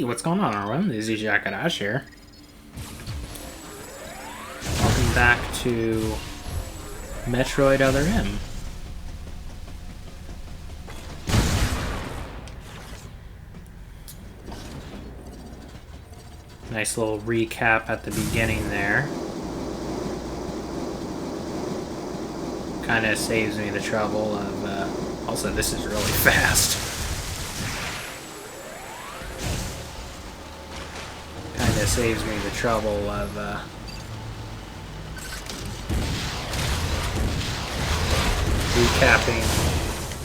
Hey, what's going on, everyone? This is Jakadash here. Welcome back to Metroid Other M. Nice little recap at the beginning there. Kind of saves me the trouble of, also this is really fast. Kind of saves me the trouble of, recapping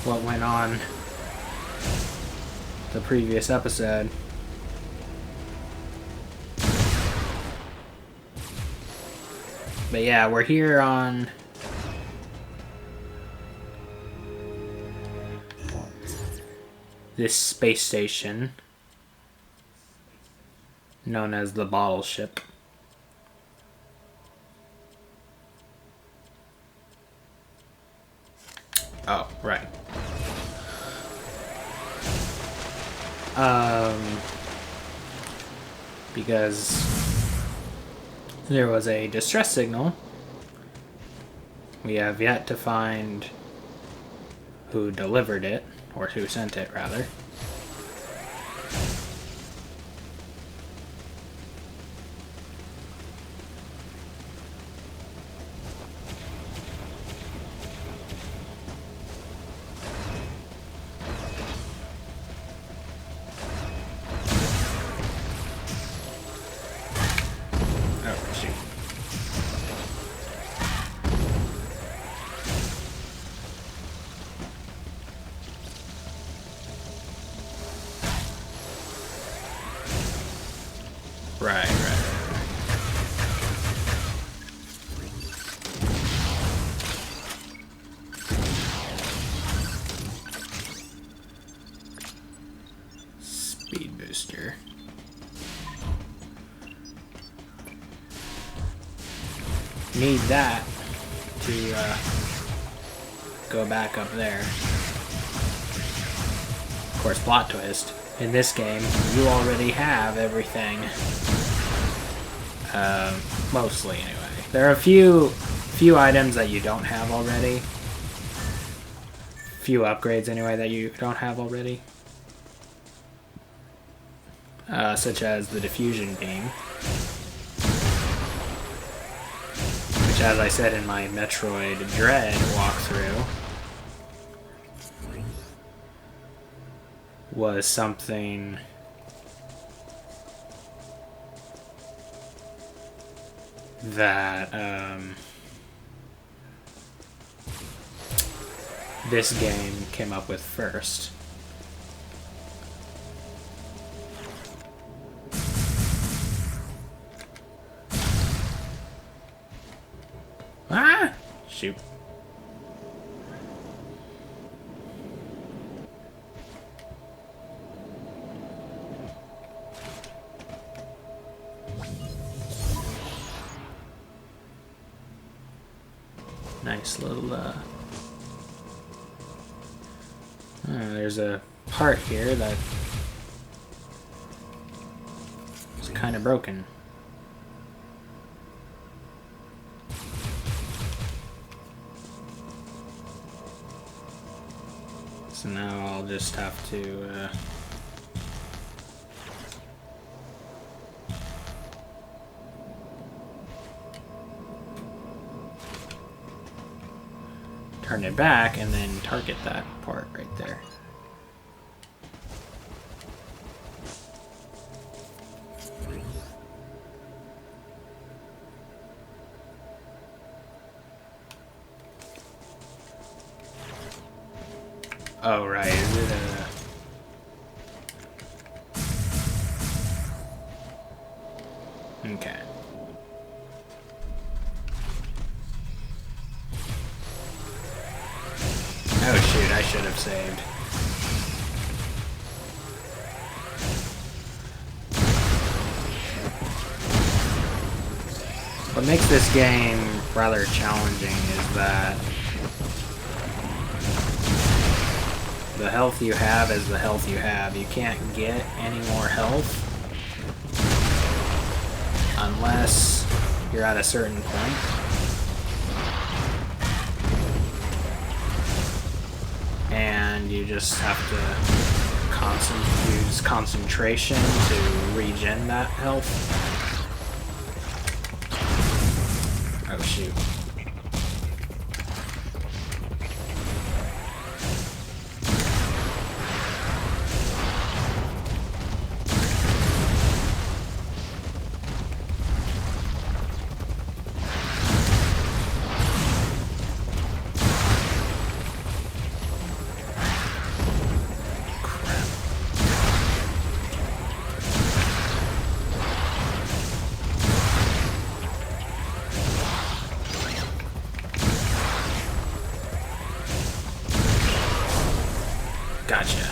what went on the previous episode. But yeah, we're here on this space station known as the Bottle Ship. Oh, right. Because there was a distress signal. We have yet to find who delivered it, or who sent it, rather. Right. Speed booster. Need that to go back up there. Of course, plot twist. In this game, you already have everything. Mostly, anyway. There are a few items that you don't have already. Few upgrades, anyway, that you don't have already. Such as the diffusion beam. Which, as I said in my Metroid Dread walkthrough, was something that this game came up with first. Ah! Shoot. Nice little, there's a part here that is kind of broken. So now I'll just have to, turn it back and then target that part right there. Oh, right. Is it a... Okay. Oh shoot, I should have saved. What makes this game rather challenging is that the health you have is the health you have. You can't get any more health unless you're at a certain point. And you just have to use concentration to regen that health. Oh shoot. Gotcha.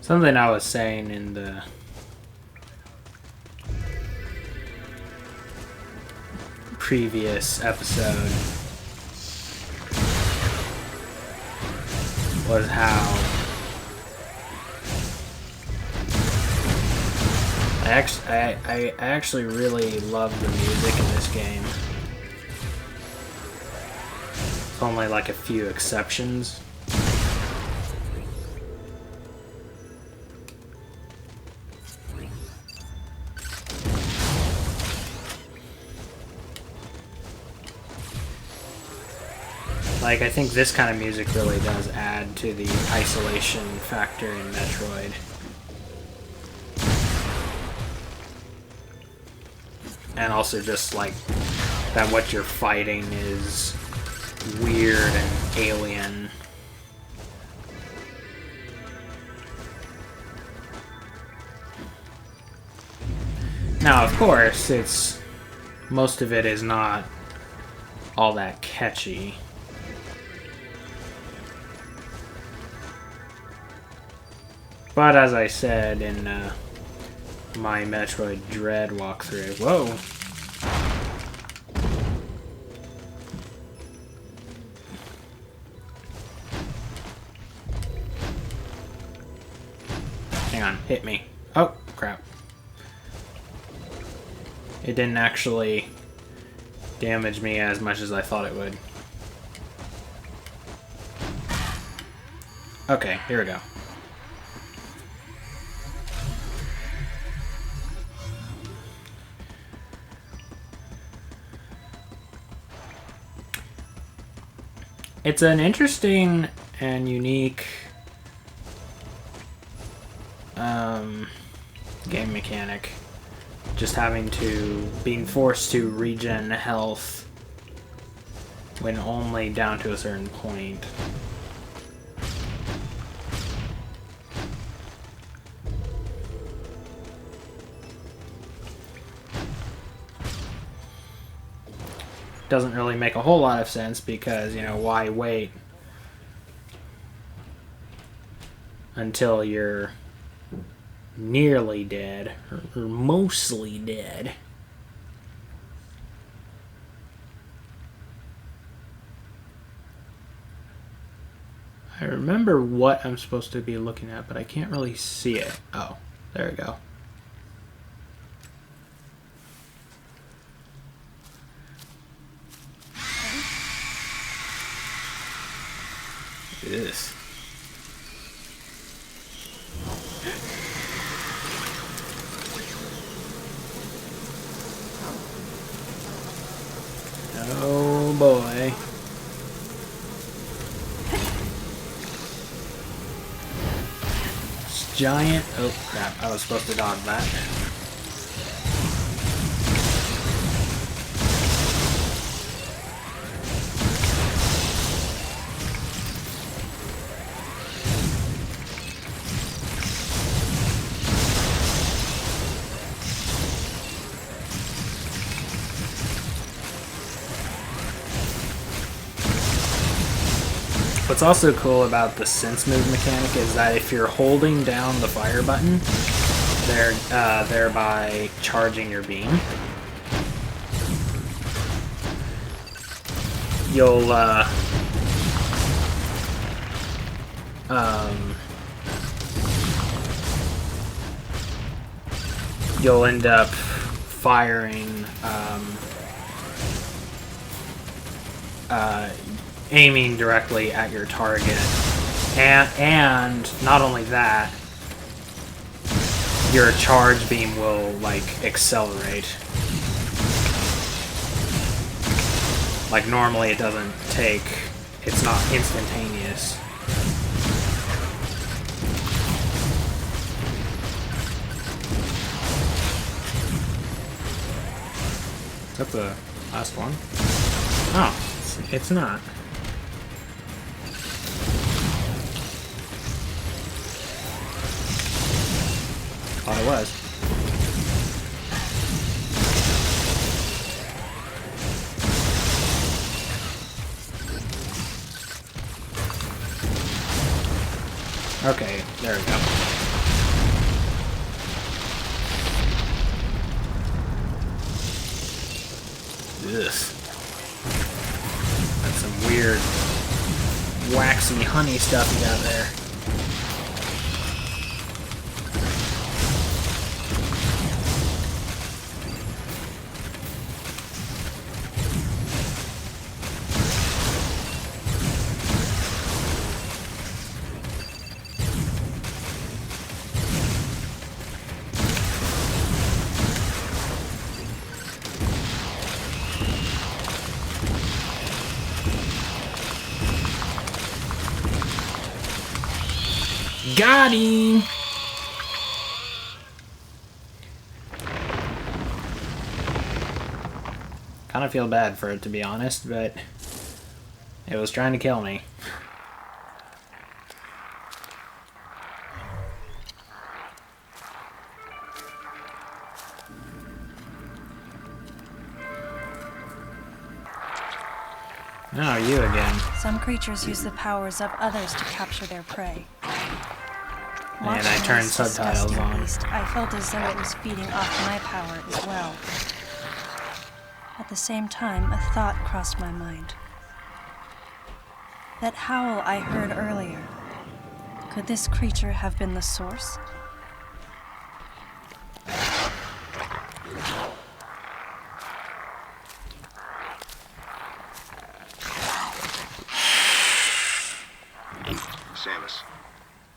Something I was saying in the previous episode was how I actually really love the music in this game. With only like a few exceptions. Like, I think this kind of music really does add to the isolation factor in Metroid. And also just, like, that what you're fighting is weird and alien. Now, of course, most of it is not all that catchy. But as I said in my Metroid Dread walkthrough, whoa! Hang on, hit me. Oh, crap. It didn't actually damage me as much as I thought it would. Okay, here we go. It's an interesting and unique game mechanic. Just being forced to regen health when only down to a certain point. Doesn't really make a whole lot of sense because, you know, why wait until you're nearly dead or mostly dead? I remember what I'm supposed to be looking at, but I can't really see it. Oh, there we go. This. Oh boy. It's giant. Oh crap, I was supposed to dodge that. What's also cool about the sense move mechanic is that if you're holding down the fire button, thereby charging your beam, you'll end up firing, aiming directly at your target, and not only that, your charge beam will like accelerate. Like normally it doesn't take, it's not instantaneous. Is that the last one? Oh, it's not. Thought it was. Okay, there we go. Ugh. That's some weird, waxy honey stuff you got there. Got him! Kind of feel bad for it, to be honest, but it was trying to kill me. Oh, you again. Some creatures use the powers of others to capture their prey. And I turned subtitles on. Beast, I felt as though it was feeding off my power as well. At the same time, a thought crossed my mind. That howl I heard earlier, could this creature have been the source? Samus,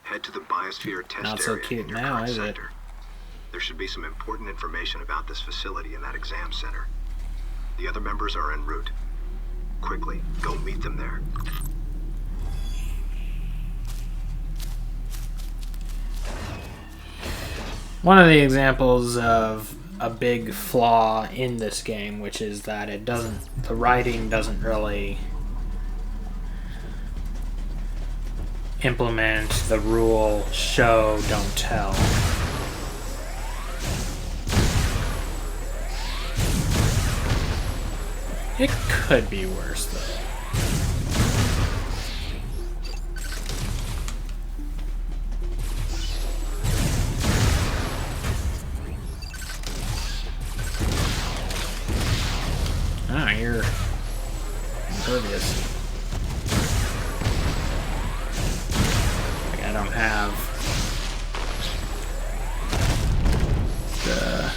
head to the Biosphere test Not so area cute in your now, current is it? sector. There should be some important information about this facility in that exam center. The other members are en route. Quickly, go meet them there. One of the examples of a big flaw in this game, which is that the writing doesn't really implement the rule show, don't tell. It could be worse though. Ah, you're impervious. Like I don't have the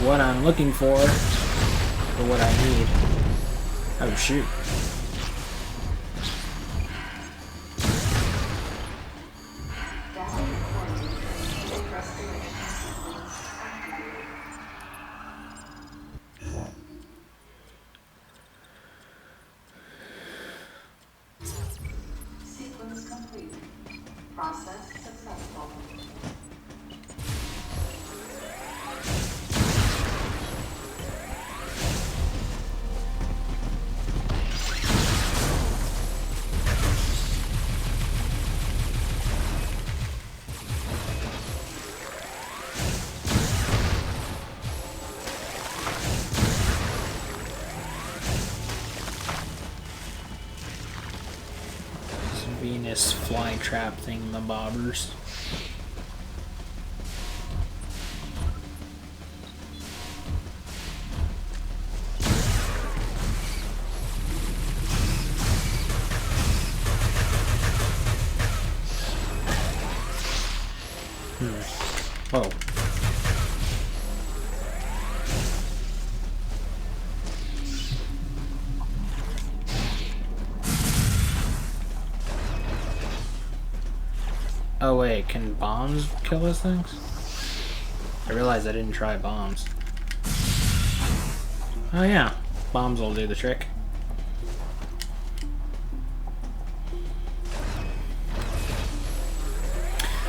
what I'm looking for or what I need. Oh shoot. Sequence complete. Process successful. luminous fly trap thingamabobbers. Whoa. Oh wait, can bombs kill those things? I realized I didn't try bombs. Oh yeah, bombs will do the trick.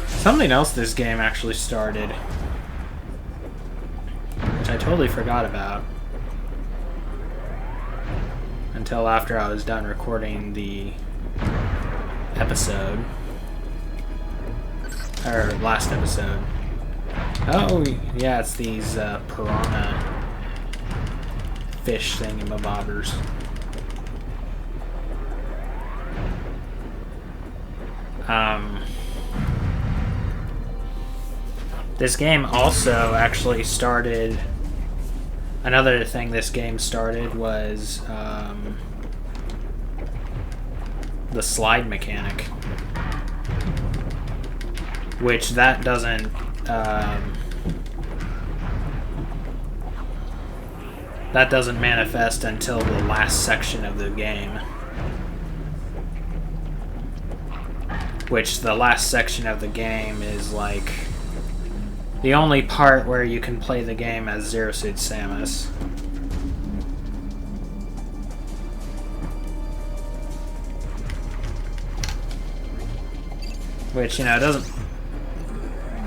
Something else this game actually started, which I totally forgot about until after I was done recording the episode, or last episode. Oh yeah, it's these piranha fish thingamabobbers. This game also actually started. Another thing this game started was the slide mechanic, which that doesn't manifest until the last section of the game. Which the last section of the game is like the only part where you can play the game as Zero Suit Samus. Which, you know, doesn't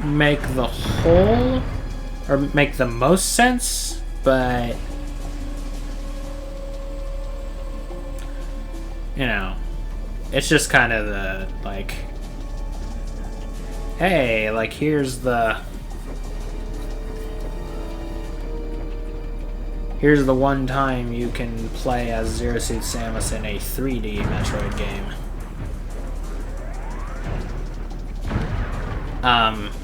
make the whole, or make the most sense, but, you know, it's just kind of the, like, hey, like, here's the one time you can play as Zero Suit Samus in a 3D Metroid game.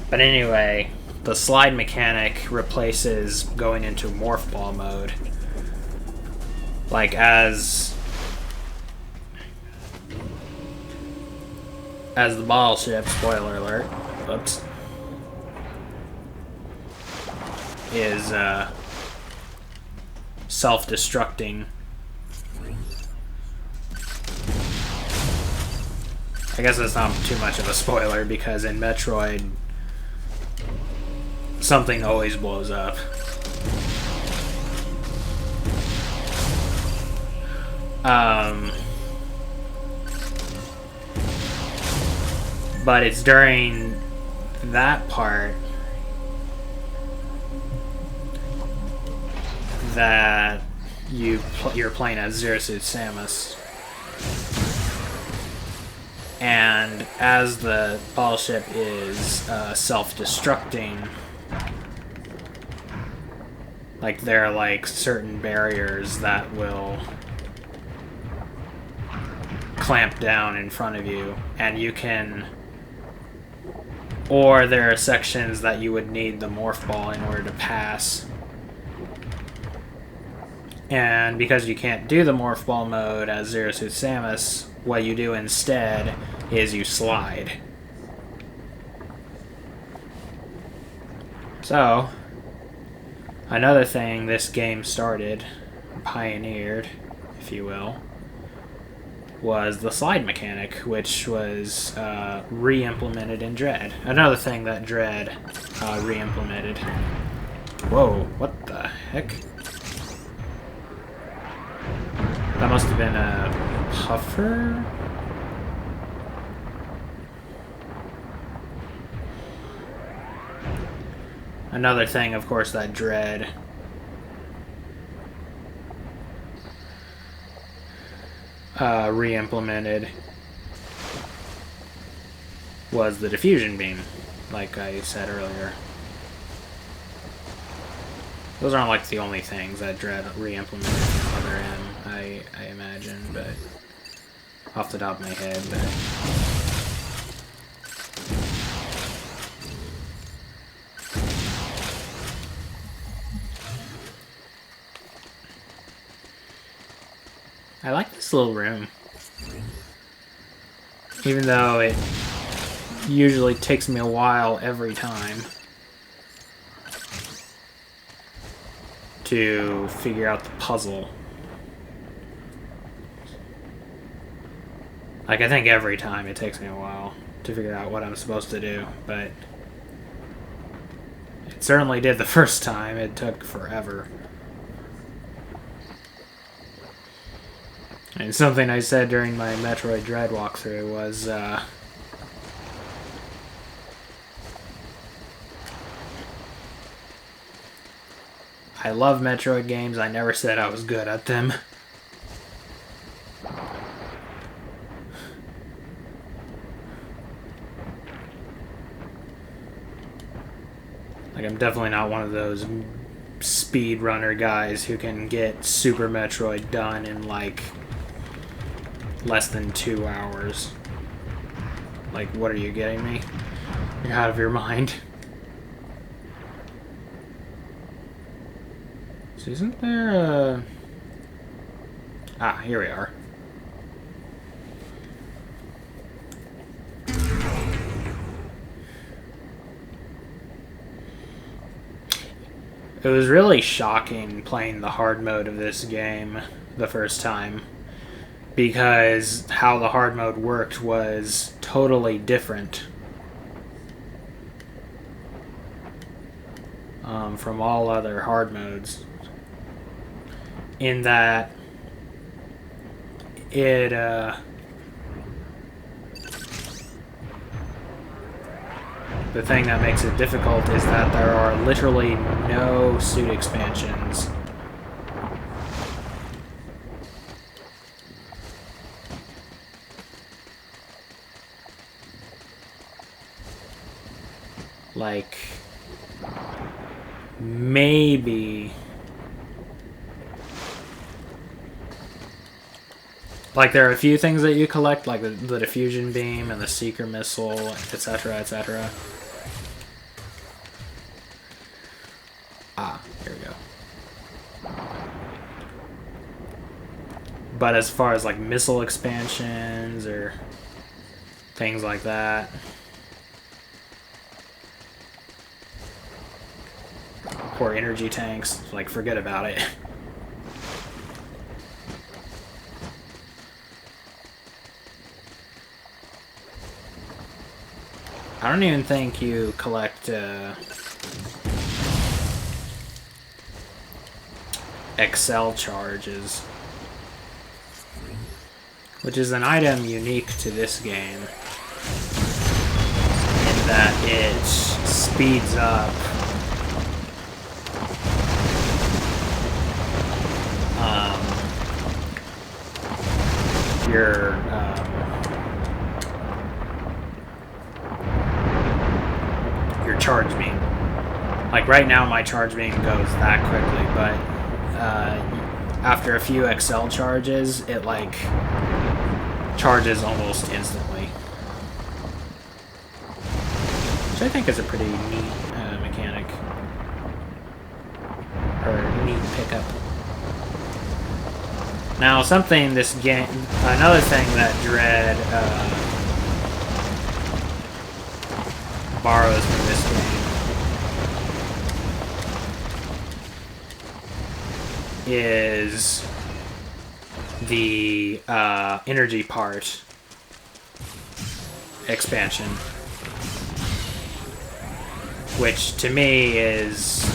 But anyway, the slide mechanic replaces going into Morph Ball mode. Like, as the bottle ship, spoiler alert, whoops, is, self-destructing. I guess that's not too much of a spoiler, because in Metroid, something always blows up. But it's during that part that you're playing as Zero Suit Samus, and as the ball ship is self-destructing, like there are like certain barriers that will clamp down in front of you, and you can, or there are sections that you would need the morph ball in order to pass. And because you can't do the Morph Ball mode as Zero Suit Samus, what you do instead is you slide. So, another thing this game started, pioneered, if you will, was the slide mechanic, which was re-implemented in Dread. Another thing that Dread re-implemented. Whoa, what the heck? That must have been a puffer? Another thing, of course, that Dread re-implemented was the diffusion beam, like I said earlier. Those aren't like the only things that Dread re-implemented from other end, I imagine, but off the top of my head. But I like this little room. Even though it usually takes me a while every time to figure out the puzzle. Like, I think every time it takes me a while to figure out what I'm supposed to do, but it certainly did the first time. It took forever. And something I said during my Metroid Dread walkthrough was, I love Metroid games, I never said I was good at them. Like, I'm definitely not one of those speedrunner guys who can get Super Metroid done in, like, less than 2 hours. Like, what are you getting me? You're out of your mind. So isn't there a... Ah, here we are. It was really shocking playing the hard mode of this game the first time, because how the hard mode worked was totally different from all other hard modes, in that it the thing that makes it difficult is that there are literally no suit expansions. Like, maybe... Like, there are a few things that you collect, like the diffusion beam and the seeker missile, etc., etc. Ah, here we go. But as far as, like, missile expansions or things like that... Or energy tanks, like, forget about it. I don't even think you collect Excel charges, which is an item unique to this game, in that it speeds up your charge beam. Like, right now my charge beam goes that quickly, but after a few Excel charges, it, like, charges almost instantly, which I think is a pretty neat mechanic, or neat pickup. Now, something this game, another thing that Dread borrows from this game is the energy part expansion, which to me is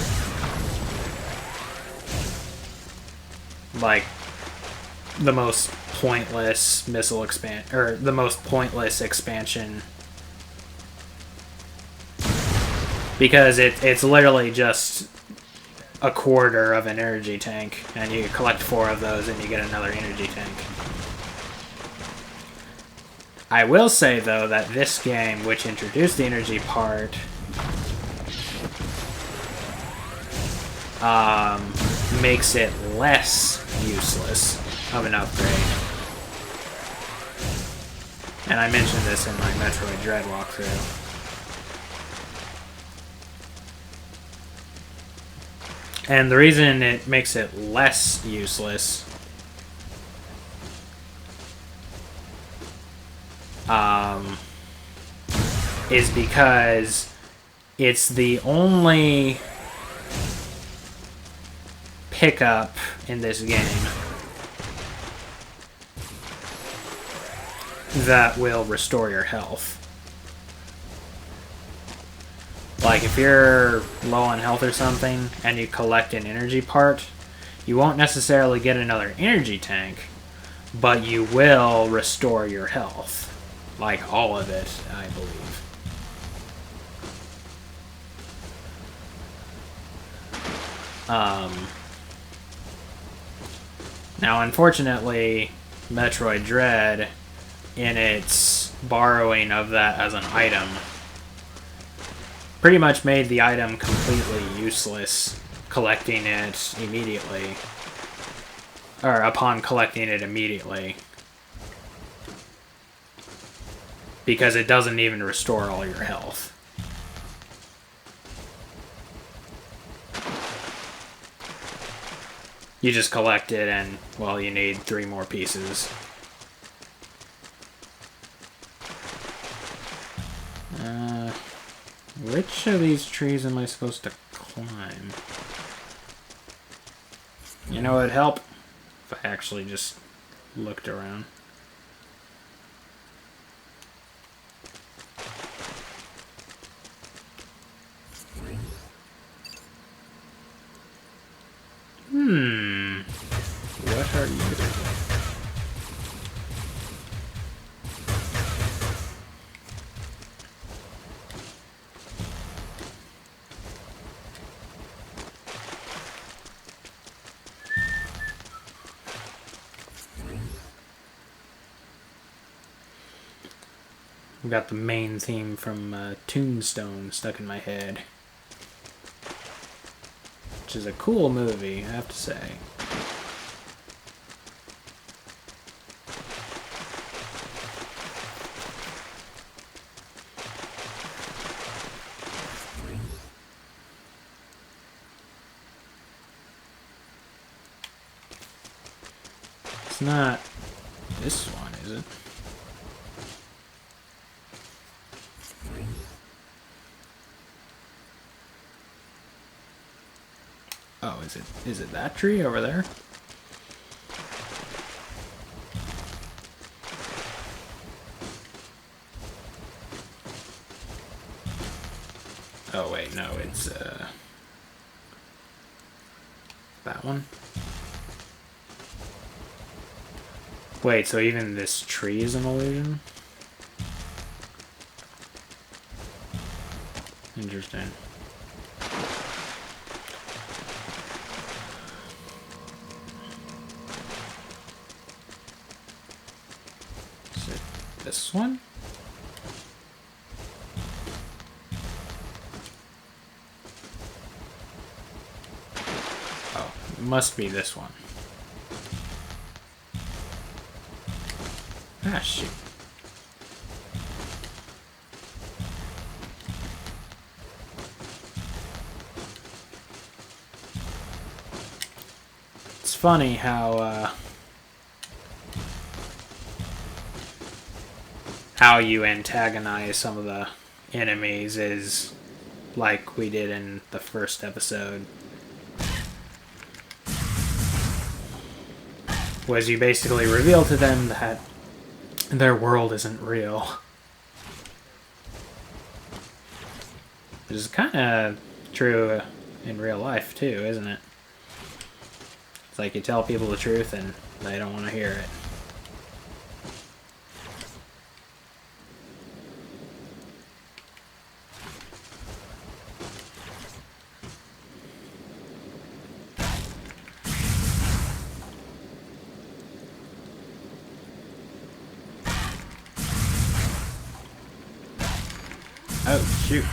like the most pointless missile or the most pointless expansion, because it's literally just a quarter of an energy tank, and you collect 4 of those and you get another energy tank. I will say, though, that this game, which introduced the energy part, makes it less useless of an upgrade. And I mentioned this in my Metroid Dread walkthrough. And the reason it makes it less useless is because it's the only pickup in this game that will restore your health. Like, if you're low on health or something, and you collect an energy part, you won't necessarily get another energy tank, but you will restore your health. Like, all of it, I believe. Now, unfortunately, Metroid Dread, in its borrowing of that as an item, pretty much made the item completely useless collecting it immediately. Or upon collecting it immediately. Because it doesn't even restore all your health. You just collect it and, well, you need 3 more pieces. Which of these trees am I supposed to climb? You know, it'd help if I actually just looked around. What are you doing? I've got the main theme from Tombstone stuck in my head. Which is a cool movie, I have to say. It's not this one, is it? Oh, is it that tree over there? Oh wait, no, it's that one. Wait, so even this tree is an illusion? Interesting. Is it this one? Oh, it must be this one. Ah, shoot. It's funny how you antagonize some of the enemies is like we did in the first episode. Was you basically reveal to them that their world isn't real. Which is kind of true in real life too, isn't it? It's like you tell people the truth and they don't want to hear it. Oh, shoot.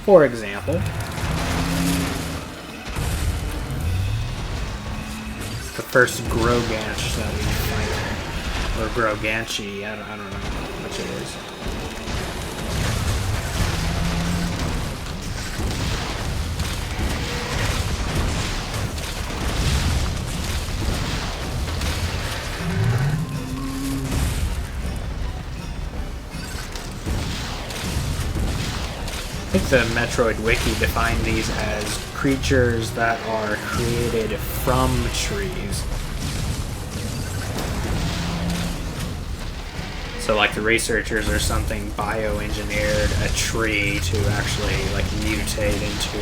For example, first Groganch that we fight. Or Groganchi, I don't know which it is. I think the Metroid wiki defined these as creatures that are created from trees. So like the researchers or something bioengineered a tree to actually like mutate into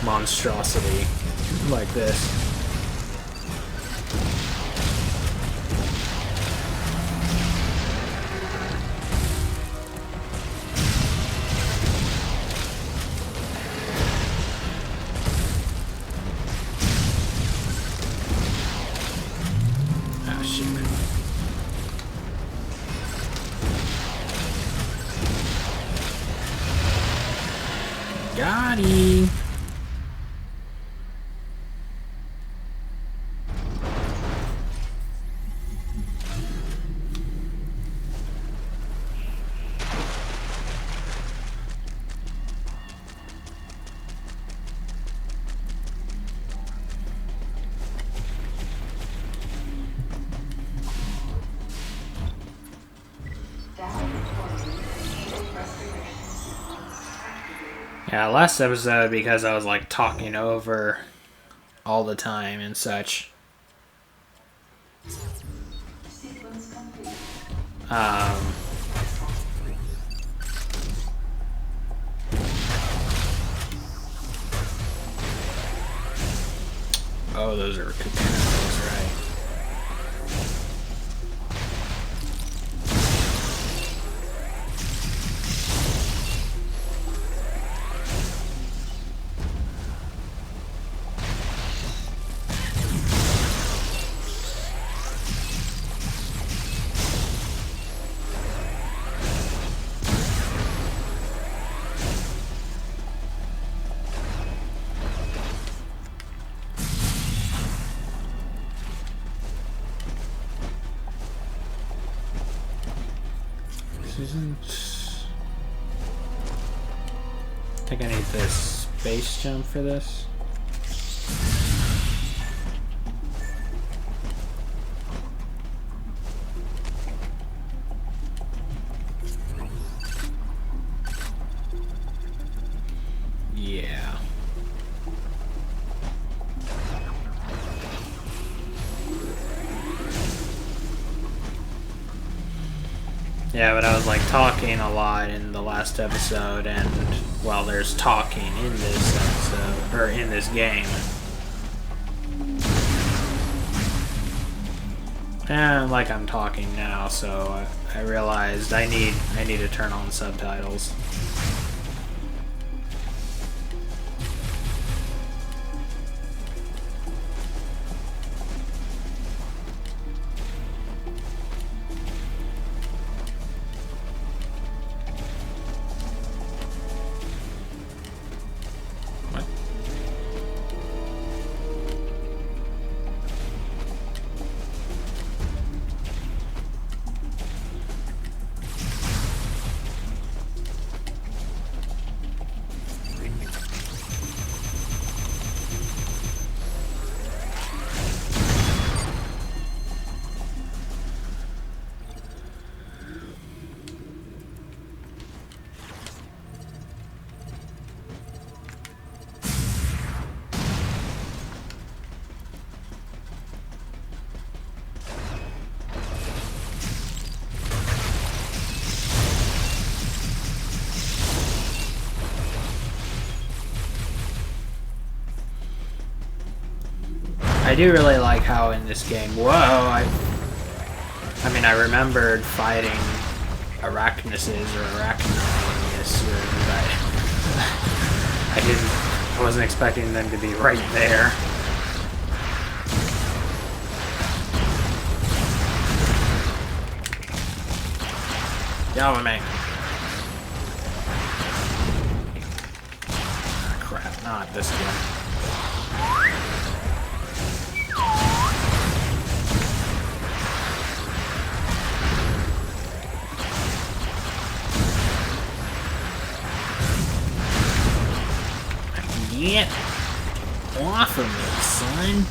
a monstrosity like this. Got him. Yeah, last episode, because I was like talking over all the time and such. Oh, those are cocoons, right? I think I need this space jump for this. Yeah. Yeah, but I was like talking a lot in the last episode, and well, there's talking in this episode, or in this game. And like I'm talking now, so I realized I need to turn on subtitles. I do really like how in this game, whoa, I mean, I remembered fighting arachnises or arachnius, but I wasn't expecting them to be right there. Get over me. Ah, crap, not this one. Get off of me, son.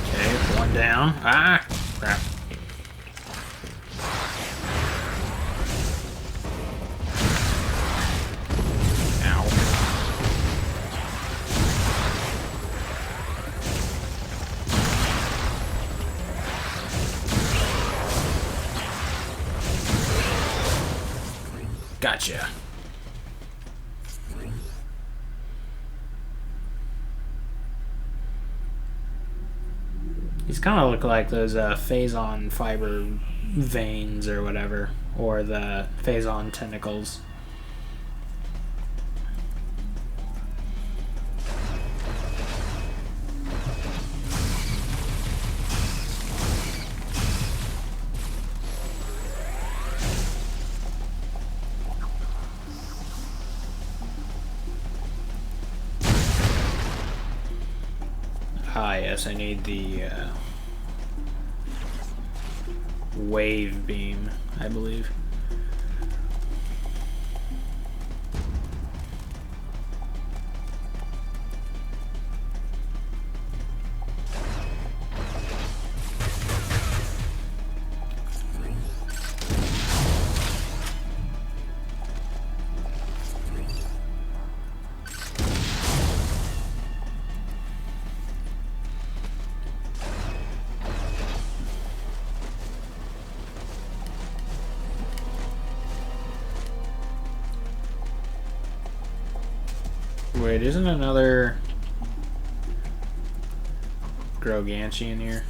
Okay, one down. Ah, crap. Gotcha. These kind of look like those phazon fiber veins or whatever, or the phazon tentacles. Ah, yes, I need the wave beam, I believe. Wait, isn't another Groganch in here?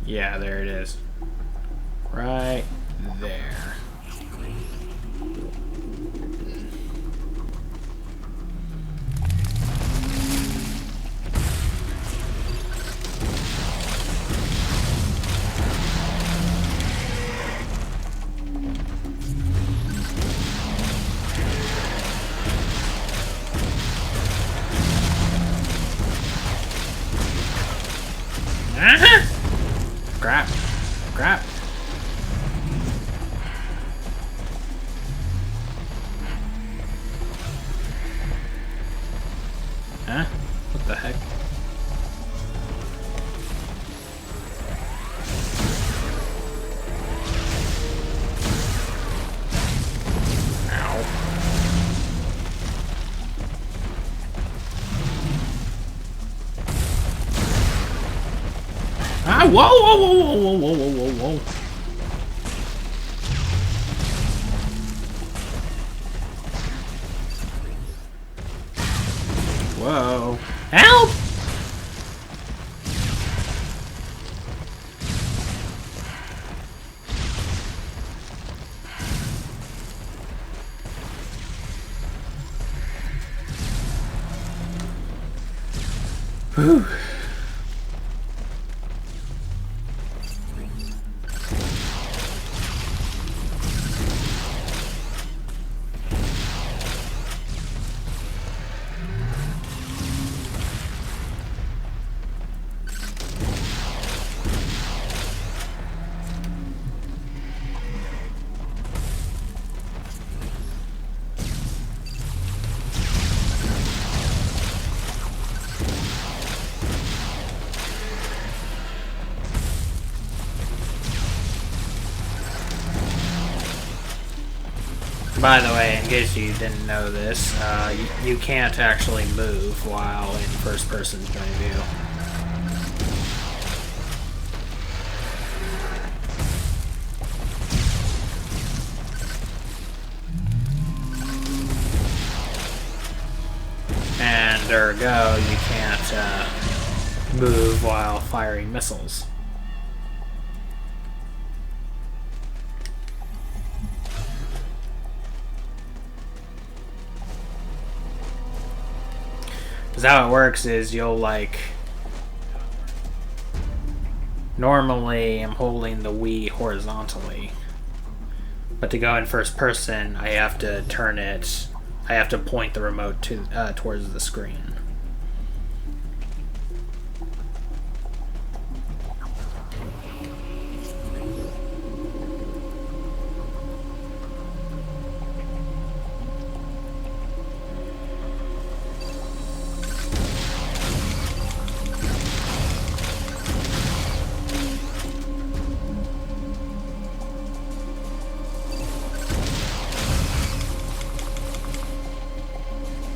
Yeah, there it is. Right there. Crap. Crap. Huh? What the heck? Ow. Ah, whoa, whoa, whoa, whoa, whoa, whoa, whoa, whoa. Whoa. Help! Whew. By the way, in case you didn't know this, you can't actually move while in first-person point of view. And ergo, you can't move while firing missiles. Because how it works is you'll like... Normally I'm holding the Wii horizontally. But to go in first person, I have to turn it. I have to point the remote to towards the screen.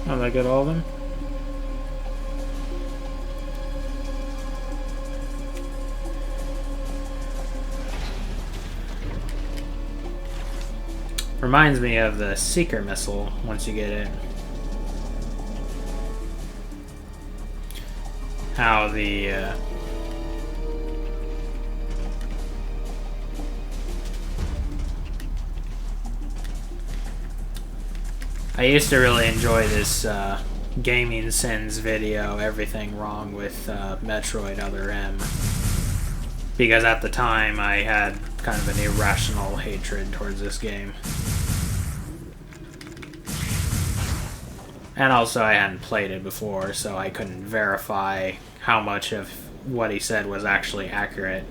Oh, did I get all of them? Reminds me of the Seeker missile once you get it. How the I used to really enjoy this Gaming Sins video, Everything Wrong with Metroid Other M. Because at the time I had kind of an irrational hatred towards this game. And also I hadn't played it before, so I couldn't verify how much of what he said was actually accurate.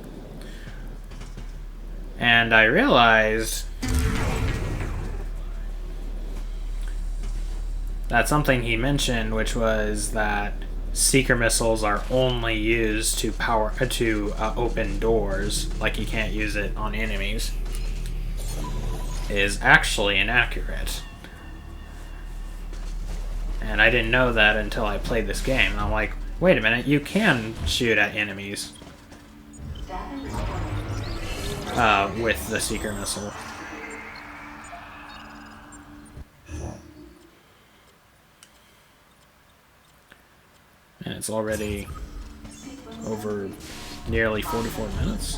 And I realized that something he mentioned, which was that Seeker missiles are only used to open doors, like you can't use it on enemies, is actually inaccurate. And I didn't know that until I played this game. And I'm like, wait a minute, you can shoot at enemies with the Seeker missile. And it's already over nearly 44 minutes.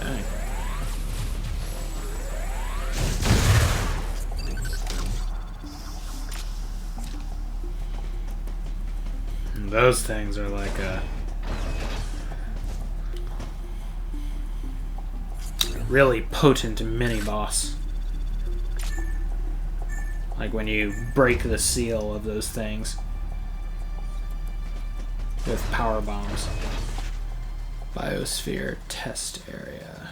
Dang. And those things are like a really potent mini-boss. Like when you break the seal of those things with power bombs. Biosphere test area.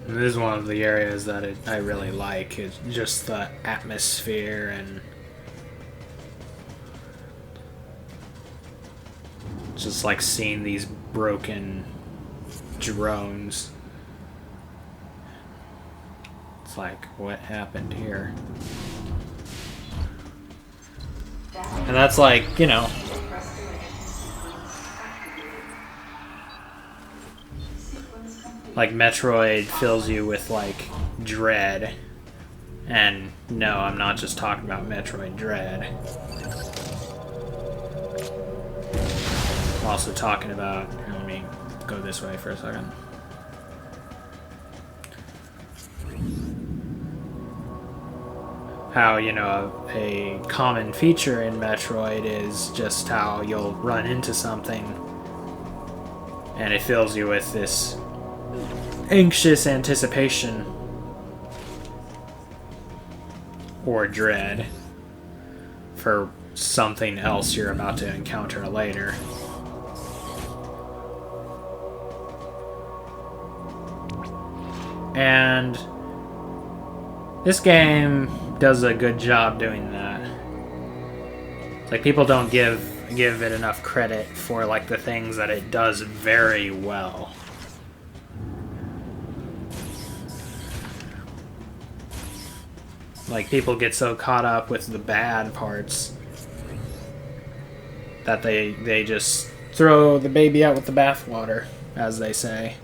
This is one of the areas that I really like. It's just the atmosphere and just like seeing these broken drones. It's like, what happened here? And that's like, you know, like Metroid fills you with like dread. And no, I'm not just talking about Metroid Dread. I'm also talking about, let me go this way for a second. How, you know, a common feature in Metroid is just how you'll run into something and it fills you with this anxious anticipation or dread for something else you're about to encounter later. And this game does a good job doing that. Like, people don't give it enough credit for, like, the things that it does very well. Like, people get so caught up with the bad parts that they just throw the baby out with the bathwater, as they say.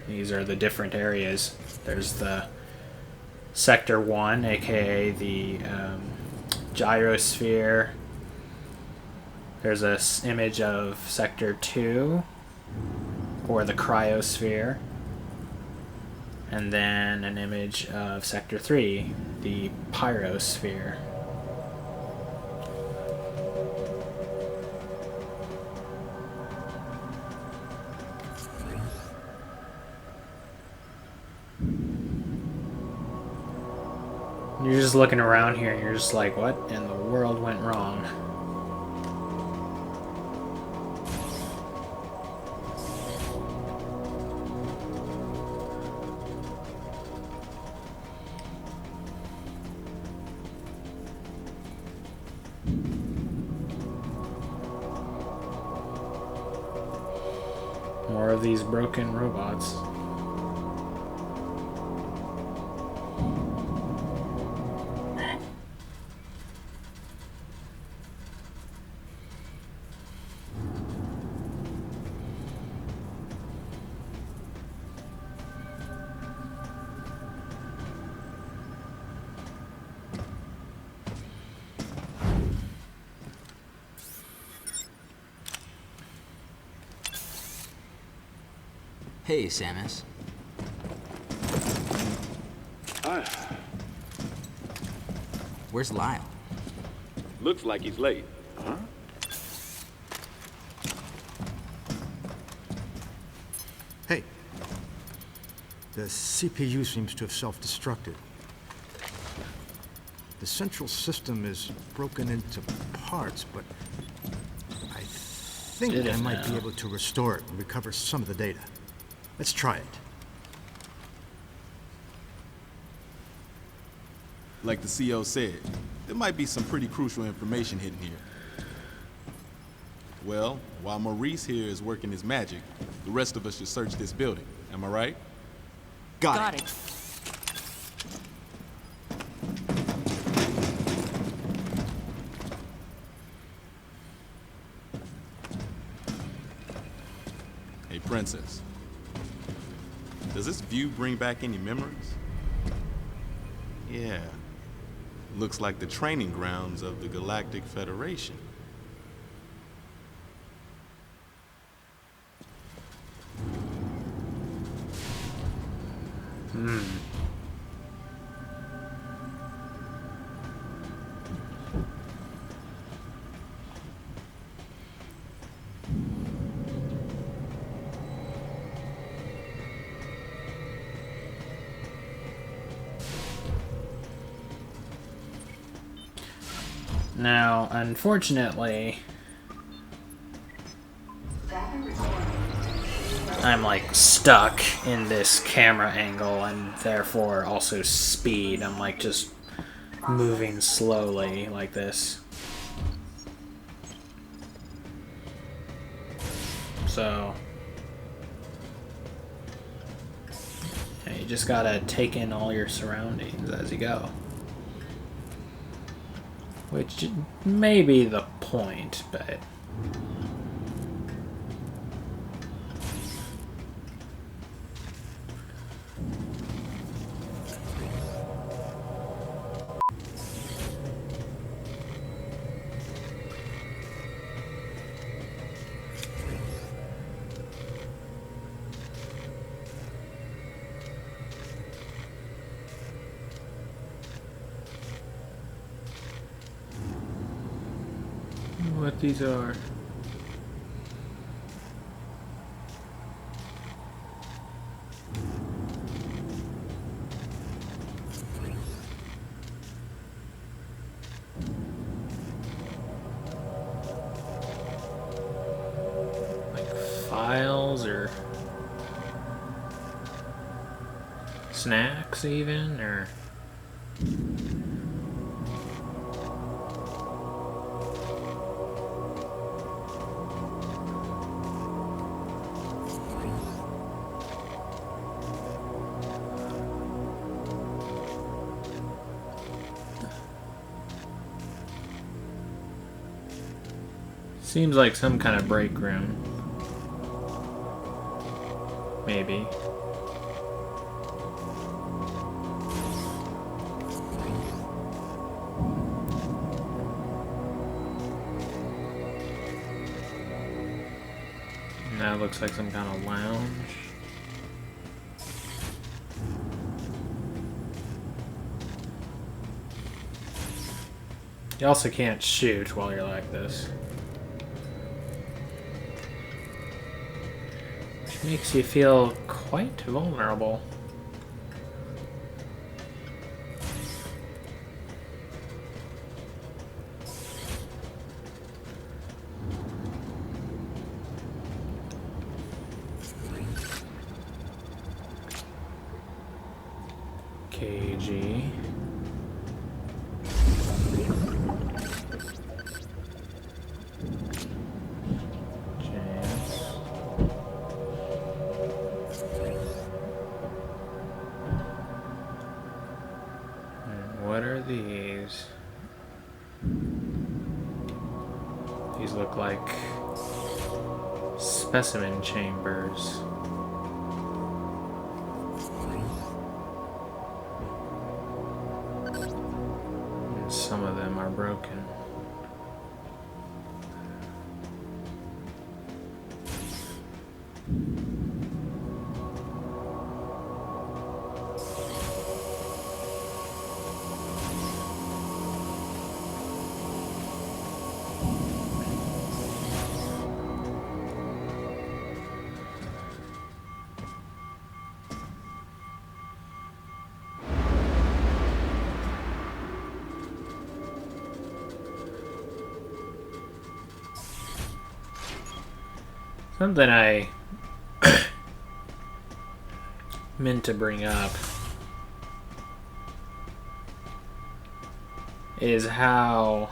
These are the different areas. There's the Sector 1, aka the Gyrosphere. There's a image of Sector 2, or the Cryosphere. And then an image of Sector 3, the Pyrosphere. You're just looking around here and you're just like, what in the world went wrong? More of these broken robots. Hey, Samus. Hi. Where's Lyle? Looks like he's late. Huh? Hey. The CPU seems to have self-destructed. The central system is broken into parts, but I think I might be able to restore it and recover some of the data. Let's try it. Like the CO said, there might be some pretty crucial information hidden here. Well, while Maurice here is working his magic, the rest of us should search this building. Am I right? Got it. Hey, Princess. Does this view bring back any memories? Yeah. Looks like the training grounds of the Galactic Federation. Now, unfortunately, I'm like stuck in this camera angle and therefore also speed. I'm like just moving slowly like this. So, yeah, you just gotta take in all your surroundings as you go. Which may be the point, but... what these are. Like files or snacks even, or Seems like some kind of break room. Maybe. And that looks like some kind of lounge. You also can't shoot while you're like this. Which makes you feel quite vulnerable. KG. What are these? These look like specimen chambers. And some of them are broken. Something I meant to bring up is how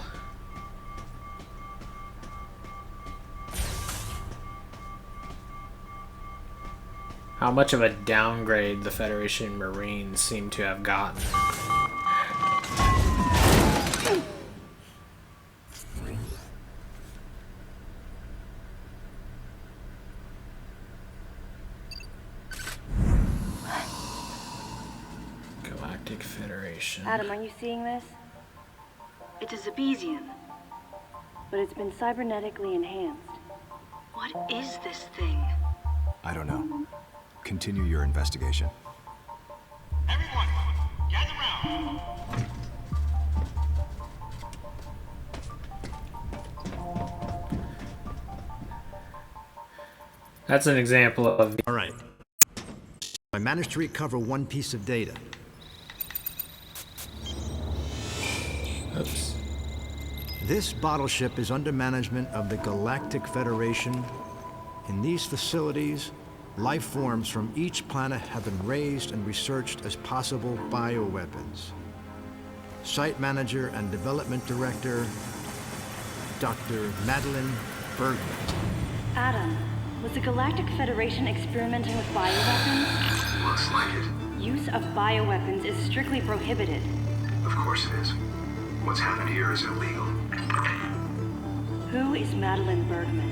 much of a downgrade the Federation Marines seem to have gotten. Federation. Adam, are you seeing this? It's a Zebesian, but it's been cybernetically enhanced. What is this thing? I don't know. Continue your investigation. Everyone, gather round. That's an example of... All right. I managed to recover one piece of data. Oops. This bottle ship is under management of the Galactic Federation. In these facilities, life forms from each planet have been raised and researched as possible bioweapons. Site manager and development director, Dr. Madeline Bergman. Adam, was the Galactic Federation experimenting with bioweapons? Looks like it. Use of bioweapons is strictly prohibited. Of course it is. What's happened here is illegal. Who is Madeline Bergman?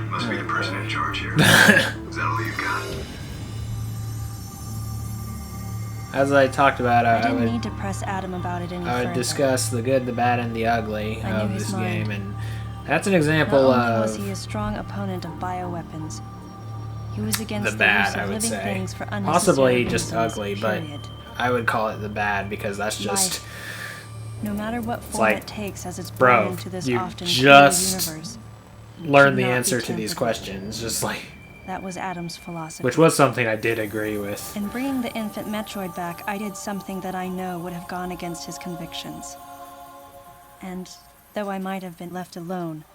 Must be the person in charge here. Is that all you've got? As I talked about, I didn't need to press Adam about it any I would further. discuss the good, the bad, and the ugly I knew of his this mind. game, and that's an example Not only of was he a strong opponent of bioweapons, he was against the the use bad, I of would living say. things for unnecessary Possibly just reasons, ugly, but period. I would call it the bad because that's just... Life, no matter what form like, it takes as it's bro, born into this you often just cruel universe, learn the should not answer be to these tampered with. questions, just like... That was Adam's philosophy. Which was something I did agree with. In bringing the infant Metroid back, I did something that I know would have gone against his convictions. And, though I might have been left alone,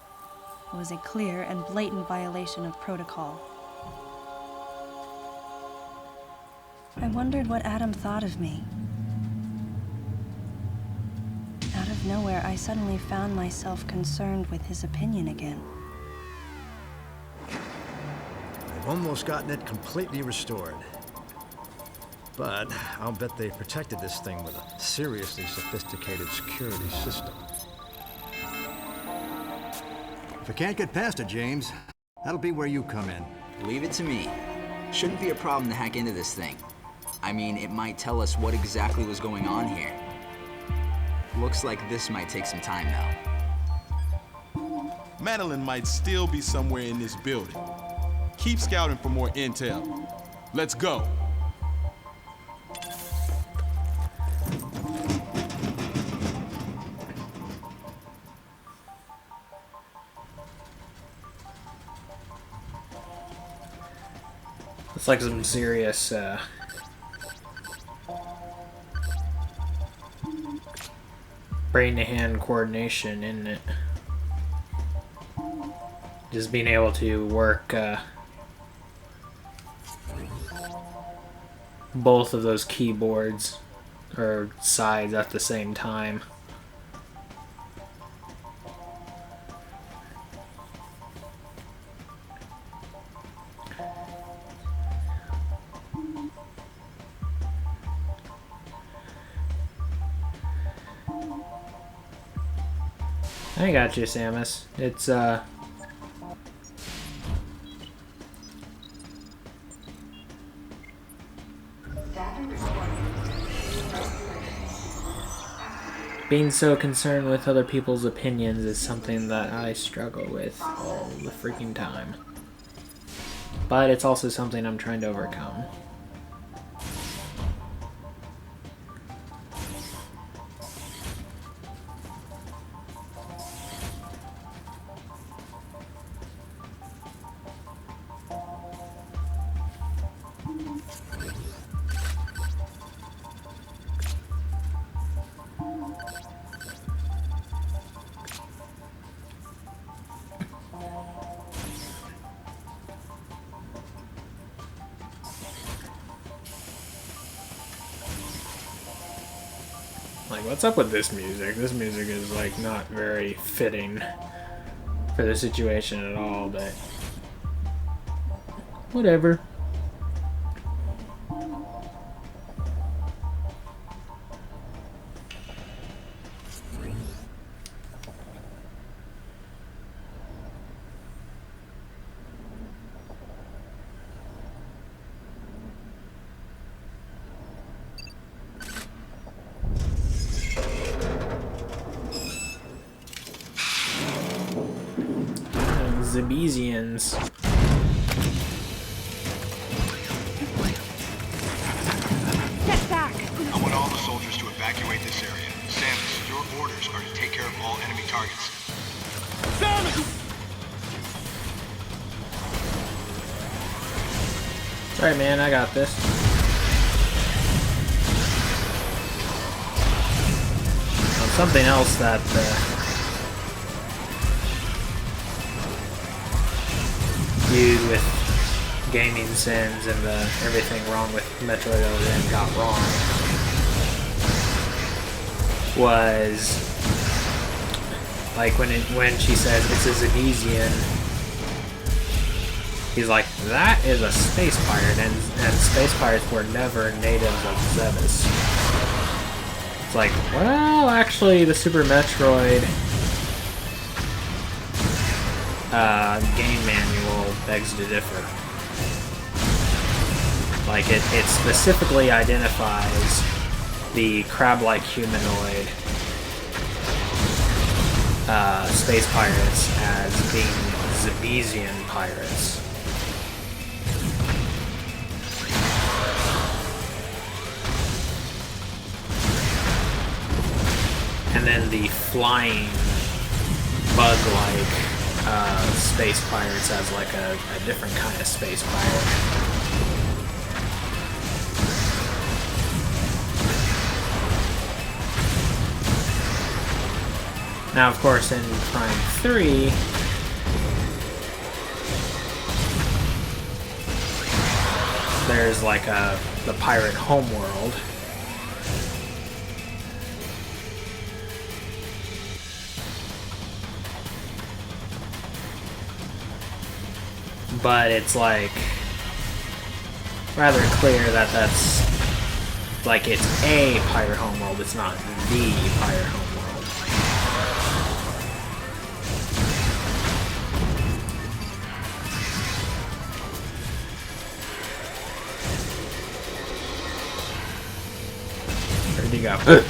it was a clear and blatant violation of protocol. I wondered what Adam thought of me. Out of nowhere, I suddenly found myself concerned with his opinion again. I've almost gotten it completely restored. But I'll bet they protected this thing with a seriously sophisticated security system. If I can't get past it, James, that'll be where you come in. Leave it to me. Shouldn't be a problem to hack into this thing. I mean, it might tell us what exactly was going on here. Looks like this might take some time, though. Madeline might still be somewhere in this building. Keep scouting for more intel. Let's go. It's like some serious brain-to-hand coordination, isn't it? Just being able to work both of those keyboards or sides at the same time. I got you, Samus. It's being so concerned with other people's opinions is something that I struggle with all the freaking time. But it's also something I'm trying to overcome. Like, what's up with this music? This music is, like, not very fitting for the situation at all, but whatever. Zebesians. Get back! I want all the soldiers to evacuate this area. Samus, your orders are to take care of all enemy targets. Alright, man, I got this. Something else that viewed with gaming sins and everything wrong with Metroid other than got wrong was like when she says it's a Zebesian, he's like, that is a space pirate, and space pirates were never natives of Zebes. It's like, well, actually the Super Metroid game manual begs to differ. Like, it specifically identifies the crab-like humanoid space pirates as being Zebesian pirates. And then the flying bug-like space pirates as like a different kind of space pirate. Now, of course, in Prime 3, there's like the pirate homeworld. But it's like rather clear that that's like it's a pirate homeworld, it's not the pirate homeworld. Where'd he go?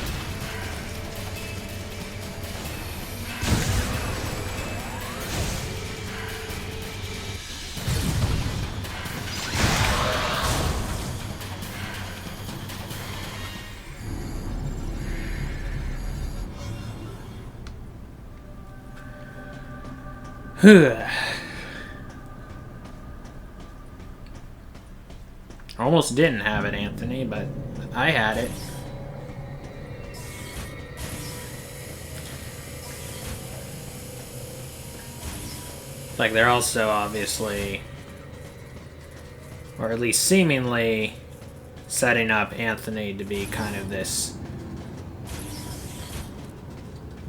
Almost didn't have it, Anthony, but I had it. Like, they're also obviously, or at least seemingly, setting up Anthony to be kind of this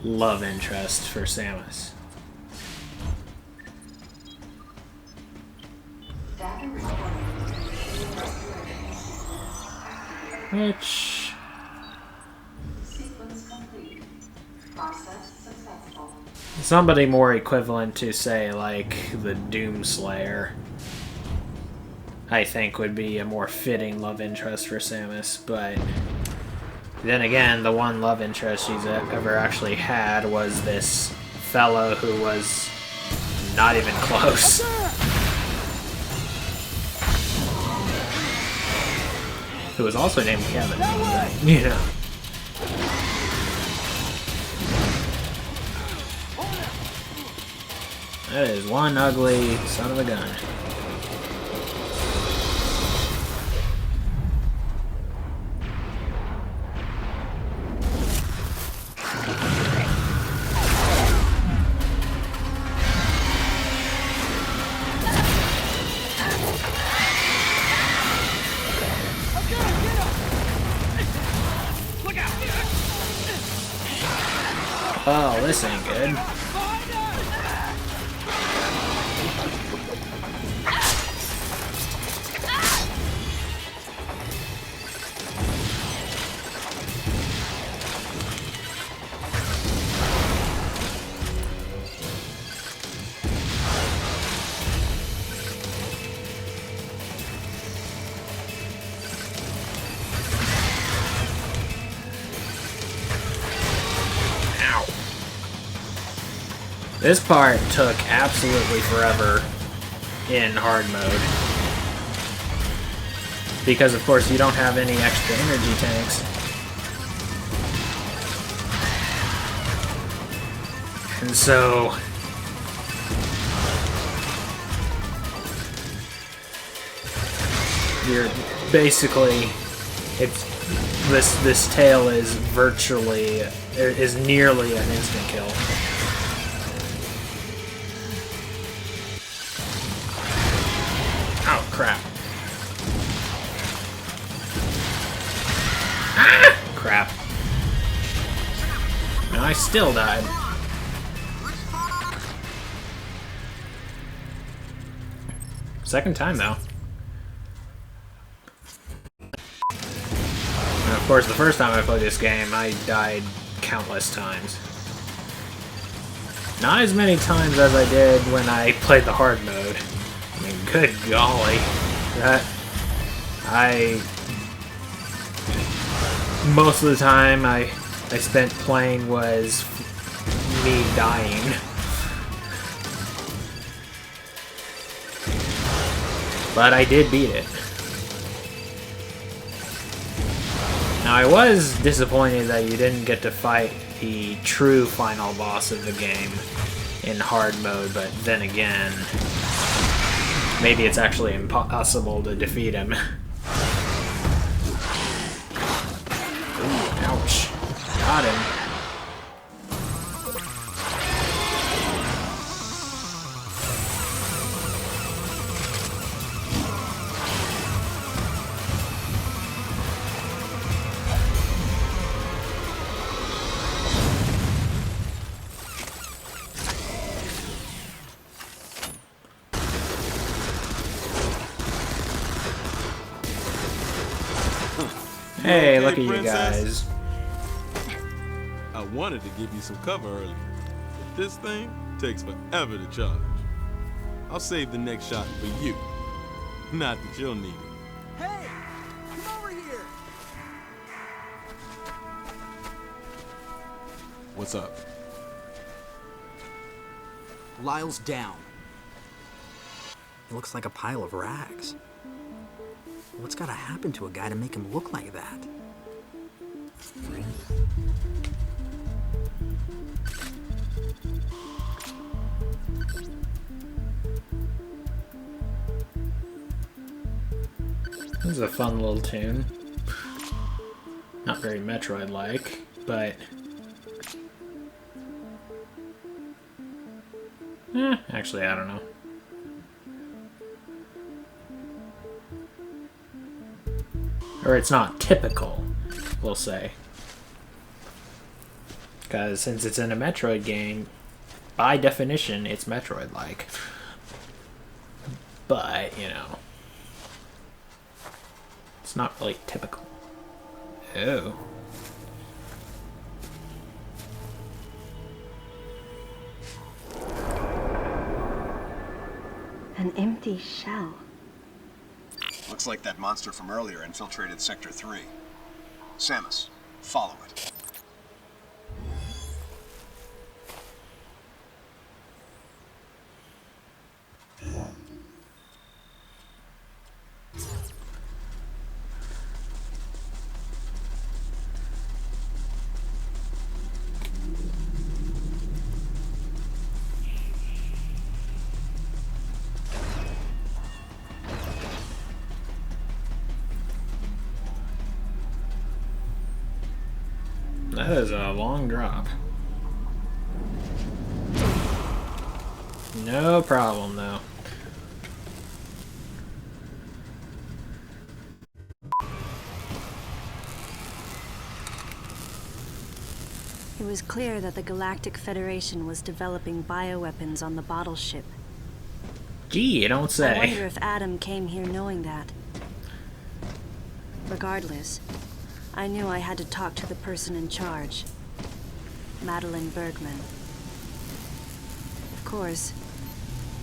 love interest for Samus. Data recording. Which, Sequence complete. Process successful. somebody more equivalent to, say, like, the Doomslayer, I think would be a more fitting love interest for Samus, but then again, the one love interest she's ever actually had was this fellow who was not even close. Who was also named Kevin, you know. That is one ugly son of a gun. Oh, this ain't good. This part took absolutely forever in hard mode. Because, of course, you don't have any extra energy tanks. And so you're basically, this tail is virtually, is nearly an instant kill. Oh, crap. Ah! Crap. No, I still died. Second time, though. And of course, the first time I played this game, I died countless times. Not as many times as I did when I played the hard mode. I mean, good golly. Most of the time I spent playing was me dying. But I did beat it. Now, I was disappointed that you didn't get to fight the true final boss of the game in hard mode, but then again, maybe it's actually impossible to defeat him. Ooh, ouch. Got him. Hey, look at you guys. I wanted to give you some cover early, but this thing takes forever to charge. I'll save the next shot for you. Not that you'll need it. Hey! Come over here! What's up? Lyle's down. He looks like a pile of rags. What's gotta happen to a guy to make him look like that? This is a fun little tune. Not very Metroid-like, but... actually, I don't know. Or it's not typical, we'll say. Because since it's in a Metroid game, by definition, it's Metroid-like. But, you know... it's not really typical. Oh. An empty shell. Looks like that monster from earlier infiltrated Sector 3. Samus, follow it. That is a long drop. No problem, though. It was clear that the Galactic Federation was developing bioweapons on the bottle ship. Gee, you don't I wonder say. if Adam came here knowing that. Regardless, I knew I had to talk to the person in charge, Madeline Bergman. Of course,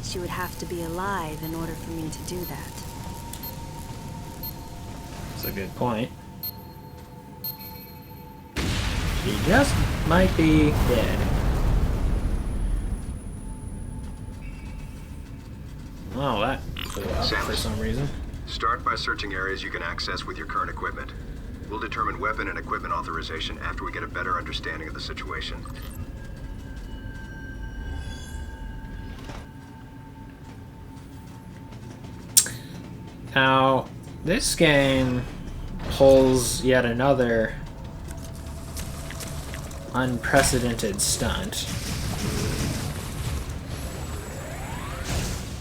she would have to be alive in order for me to do that. That's a good point. She just might be dead. Oh, that blew up for some reason. Start by searching areas you can access with your current equipment. We'll determine weapon and equipment authorization after we get a better understanding of the situation. Now, this game pulls yet another unprecedented stunt,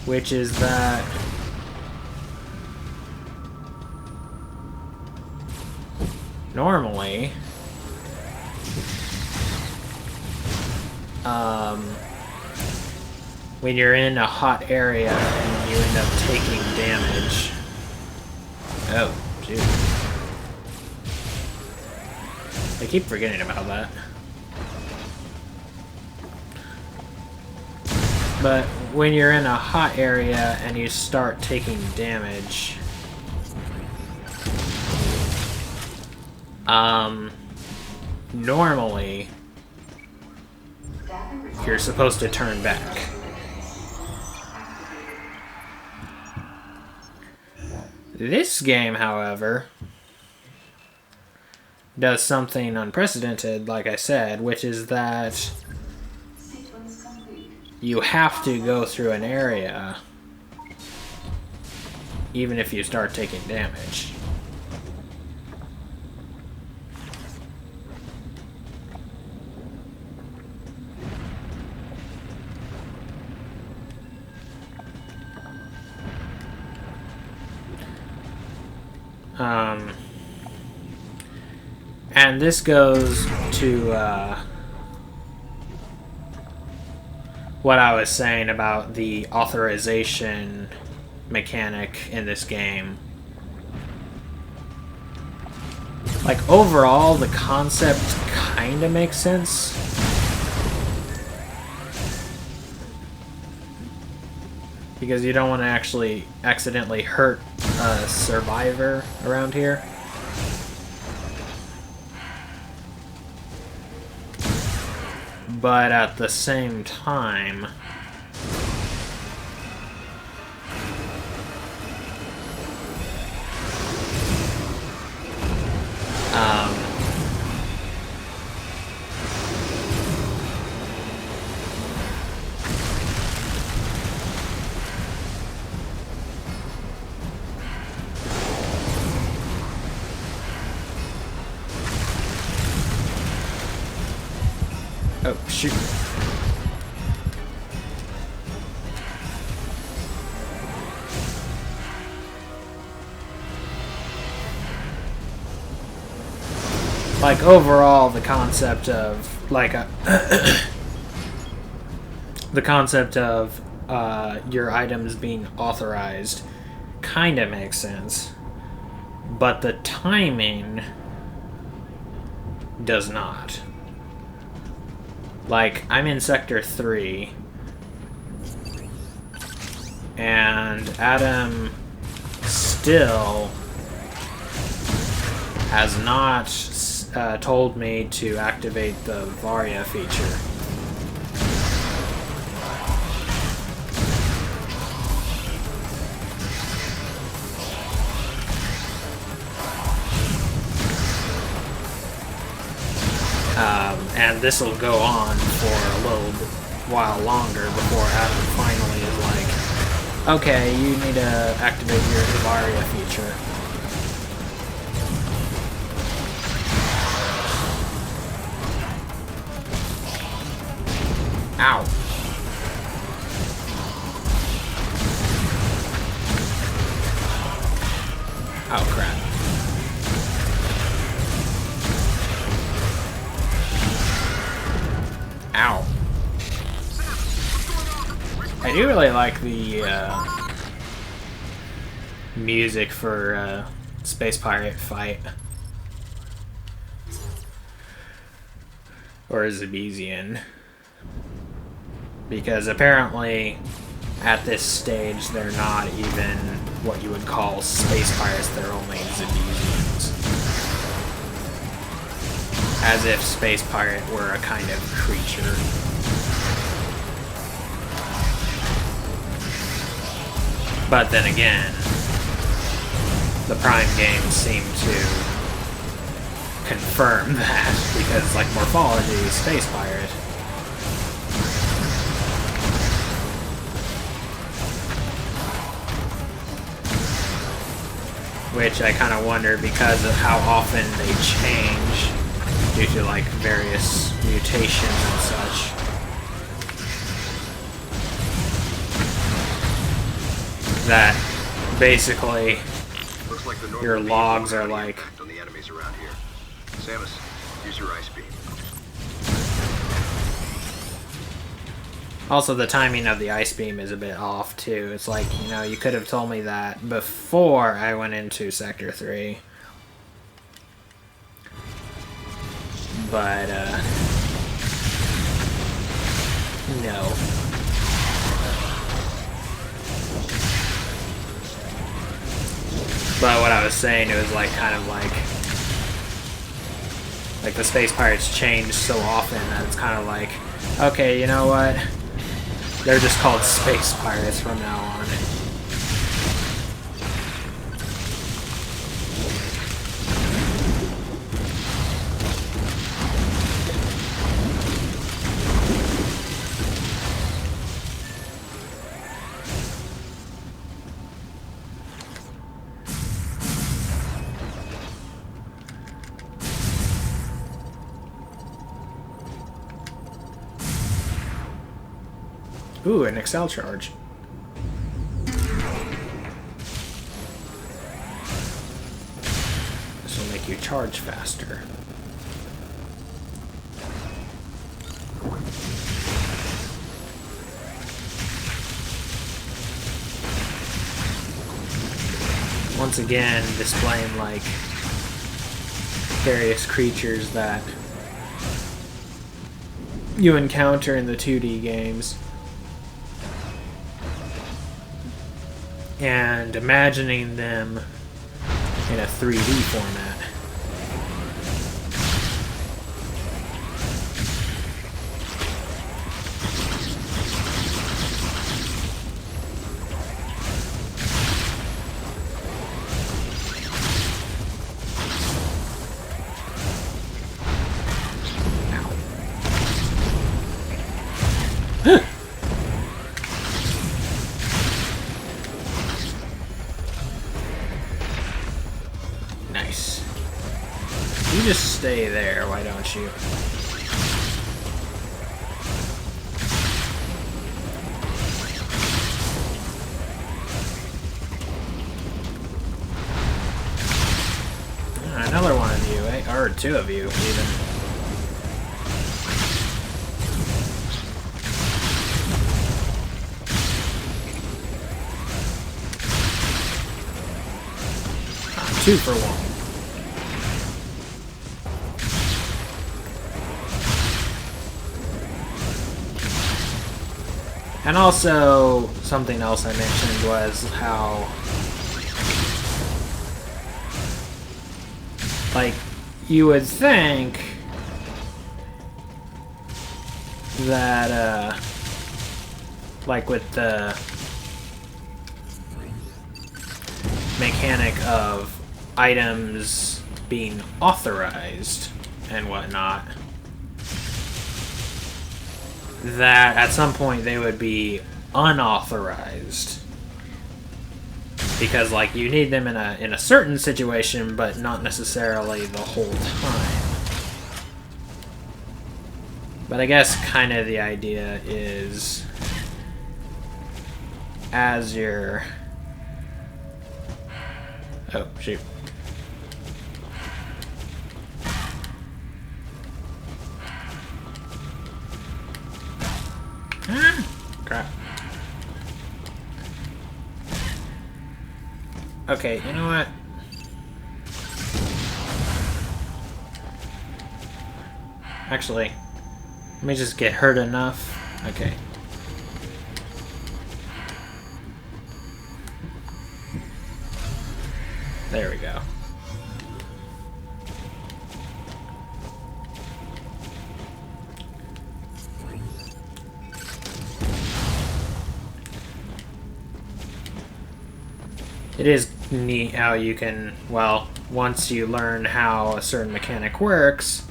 which is that normally when you're in a hot area and you end up taking damage. Oh, shoot. I keep forgetting about that. But when you're in a hot area and you start taking damage, normally you're supposed to turn back. This game, however, does something unprecedented, like I said, which is that you have to go through an area even if you start taking damage. And this goes to what I was saying about the authorization mechanic in this game. Like, overall, the concept kind of makes sense. Because you don't want to actually accidentally hurt a survivor around here. But at the same time, oh, shoot. Like, overall, the concept of, like, the concept of your items being authorized kind of makes sense. But the timing does not. Like, I'm in Sector 3, and Adam still has not told me to activate the Varia feature. And this will go on for a little while longer before Adam finally is like, okay, you need to activate your Varia feature. Ow. Oh, crap. Ow. I do really like the music for Space Pirate Fight. Or Zebesian. Because apparently, at this stage, they're not even what you would call space pirates, they're only Zebesians. As if space pirate were a kind of creature. But then again, the Prime games seem to confirm that, because, like, morphology, space pirate. Which I kind of wonder, because of how often they change due to, like, various mutations and such. That basically Looks like the normal your beam logs will are have an like, impact on the enemies around here. Samus, use your ice beam. also the timing of the ice beam is a bit off too. It's like, you know, you could have told me that before I went into Sector 3. But, no. But what I was saying, it was like, kind of like the Space Pirates change so often that it's kind of like, okay, you know what? They're just called Space Pirates from now on. Ooh, an Excel charge. This will make you charge faster. Once again, displaying like various creatures that you encounter in the 2D games. And imagining them in a 3D format. You just stay there, why don't you? Another one of you, eh? Or two of you, even. Two for one. And also, something else I mentioned was how, like, you would think that, like with the mechanic of items being authorized and whatnot, that at some point they would be unauthorized. Because, like, you need them in a certain situation, but not necessarily the whole time. But I guess kind of the idea is, as you're... Oh, shoot. Ah, crap. Okay, you know what? Actually, let me just get hurt enough. Okay. There we go. It is neat how you can, well, once you learn how a certain mechanic works,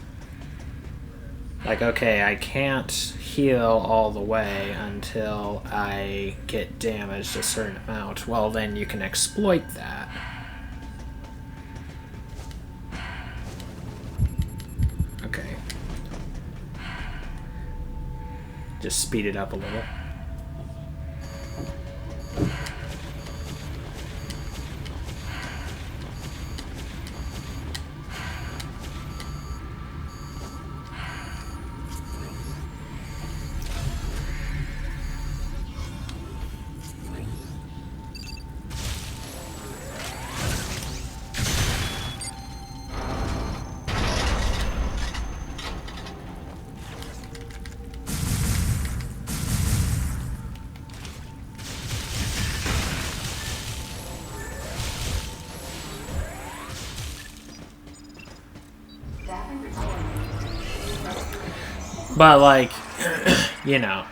like, okay, I can't heal all the way until I get damaged a certain amount. Well, then you can exploit that. Okay. Just speed it up a little. But, like, you know,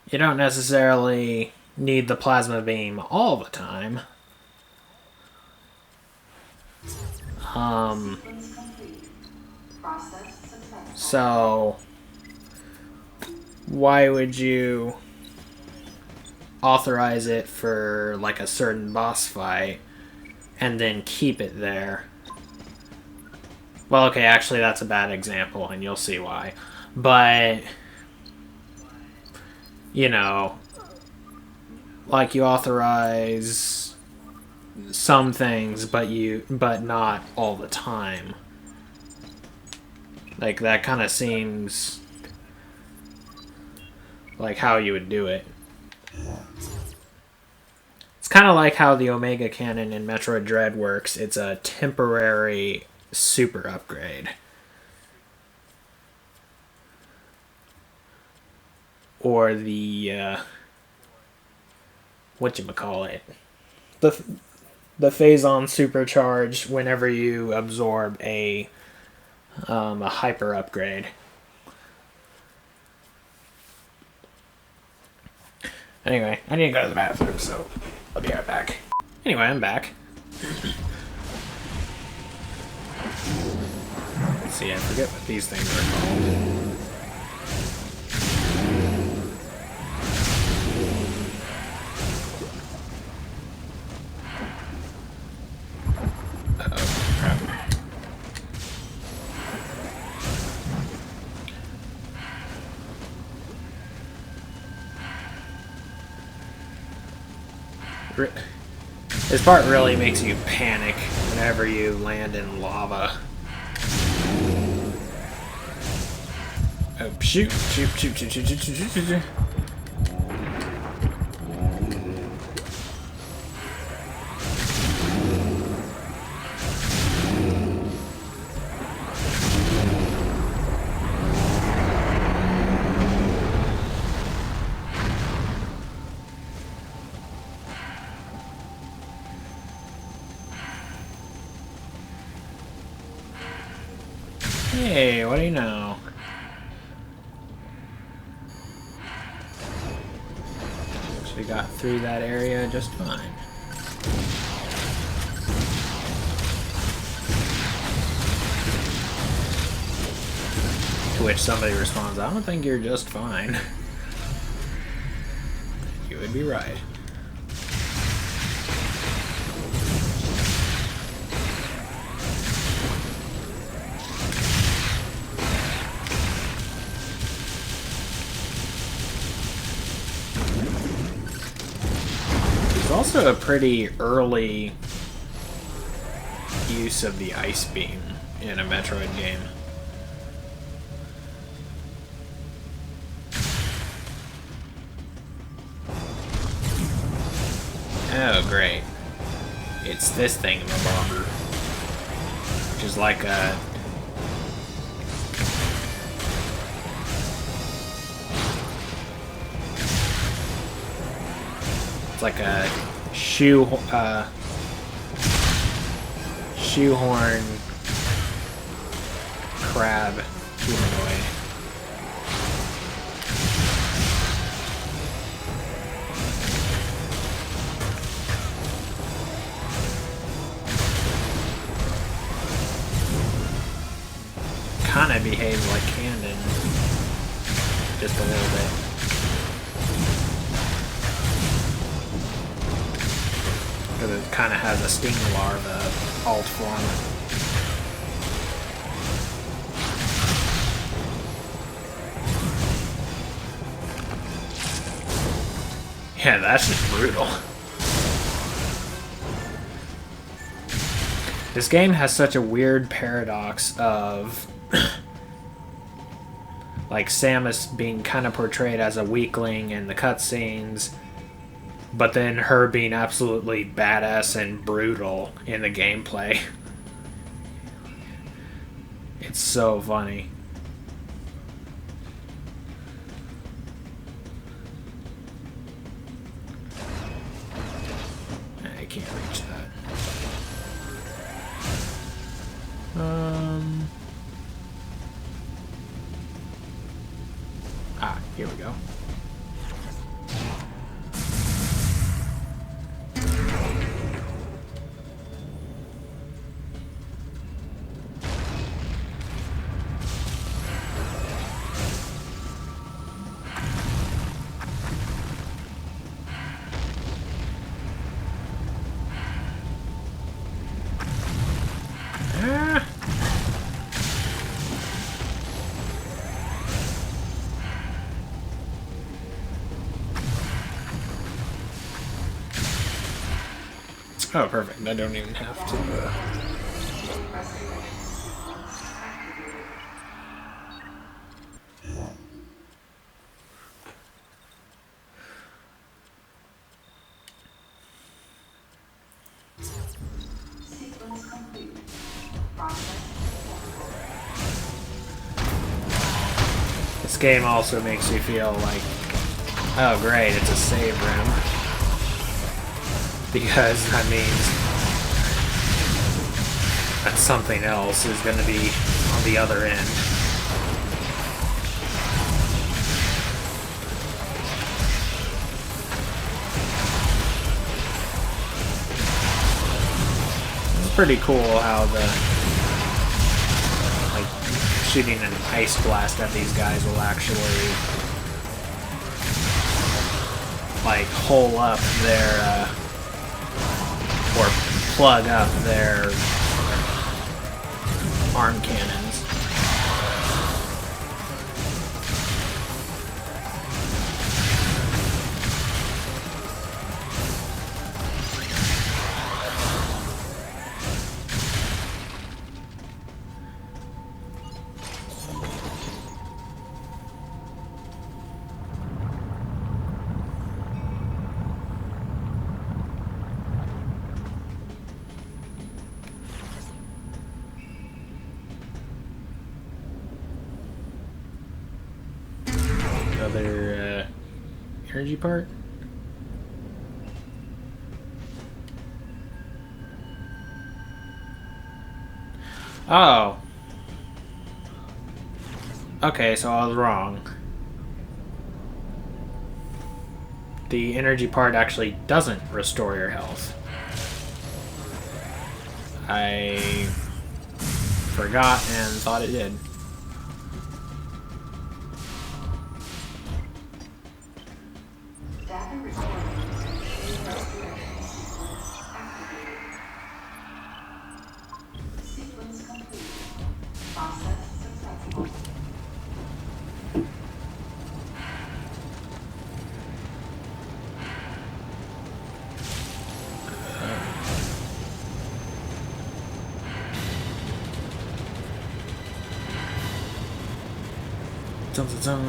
you don't necessarily need the plasma beam all the time. So, why would you authorize it for, like, a certain boss fight and then keep it there? Well, okay, actually that's a bad example, and you'll see why. But, you know, like, you authorize some things, but not all the time. Like, that kind of seems like how you would do it. It's kind of like how the Omega Cannon in Metroid Dread works. It's a temporary super upgrade. Or the, whatchamacallit? The Phazon supercharge whenever you absorb a hyper upgrade. Anyway, I need to go to the bathroom, so I'll be right back. Anyway, I'm back. Let's see, I forget what these things are called. Uh-oh. This part really makes you panic whenever you land in lava. Oh, shoot, shoot, shoot, shoot, shoot, shoot, shoot, shoot, shoot. Hey, what do you know? We got through that area just fine. To which somebody responds, I don't think you're just fine. You would be right. Also a pretty early use of the ice beam in a Metroid game. Oh great. It's this thing in the bomber. Which is like a... It's like a shoehorn crab humanoid. Kinda behaves like Camden. Just a little bit. Because it kind of has a sting larva alt form. Yeah, that's just brutal. This game has such a weird paradox of like Samus being kind of portrayed as a weakling in the cutscenes, but then her being absolutely badass and brutal in the gameplay. It's so funny. I can't reach that. Here we go. Oh, perfect. I don't even have to... Sequence complete. Process. This game also makes you feel like, oh great, it's a save room. Because that means that something else is going to be on the other end. It's pretty cool how the shooting an ice blast at these guys will actually like hole up their or plug up their arm cannons. other energy part? Oh. Okay, so I was wrong. The energy part actually doesn't restore your health. I forgot and thought it did. Data recording. Respiration sequence activated. Sequence complete. Process successful. Dun, dun, dun.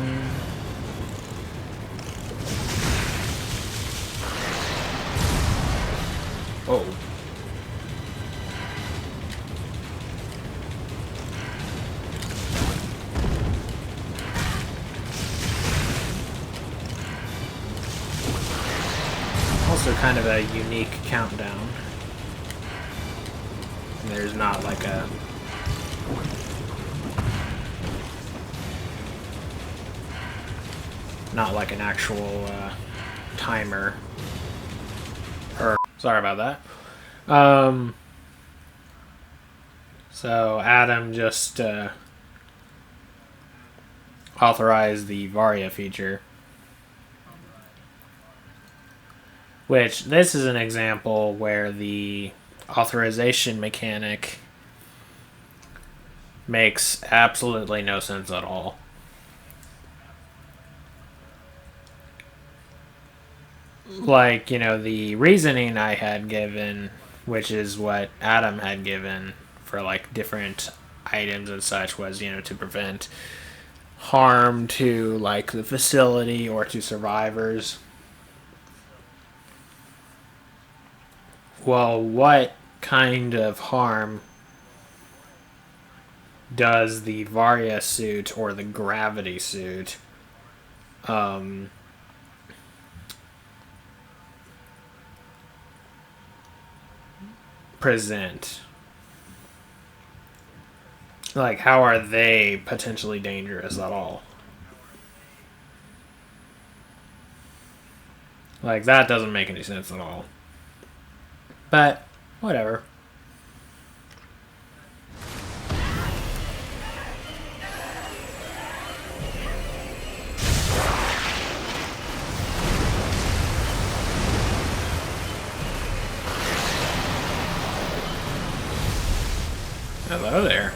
Oh. Also kind of a unique countdown. There's not like a an actual timer. Sorry about that. So Adam just authorized the Varia feature. Which, this is an example where the authorization mechanic makes absolutely no sense at all. Like, you know, the reasoning I had given, which is what Adam had given for, like, different items and such, was, you know, to prevent harm to, like, the facility or to survivors. Well, what kind of harm does the Varia suit or the gravity suit present? Like, how are they potentially dangerous at all? Like, that doesn't make any sense at all. But, whatever. Hello there.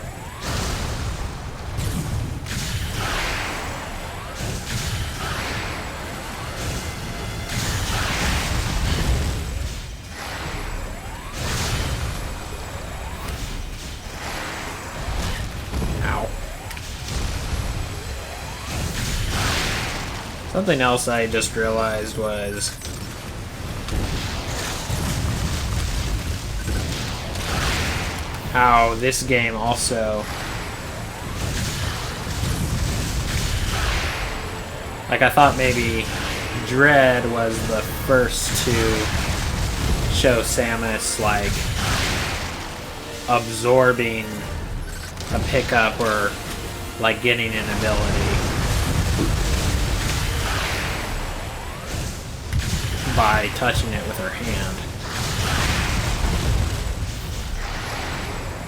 Something else I just realized was how this game also, like, I thought maybe Dread was the first to show Samus, like, absorbing a pickup or, like, getting an ability by touching it with her hand.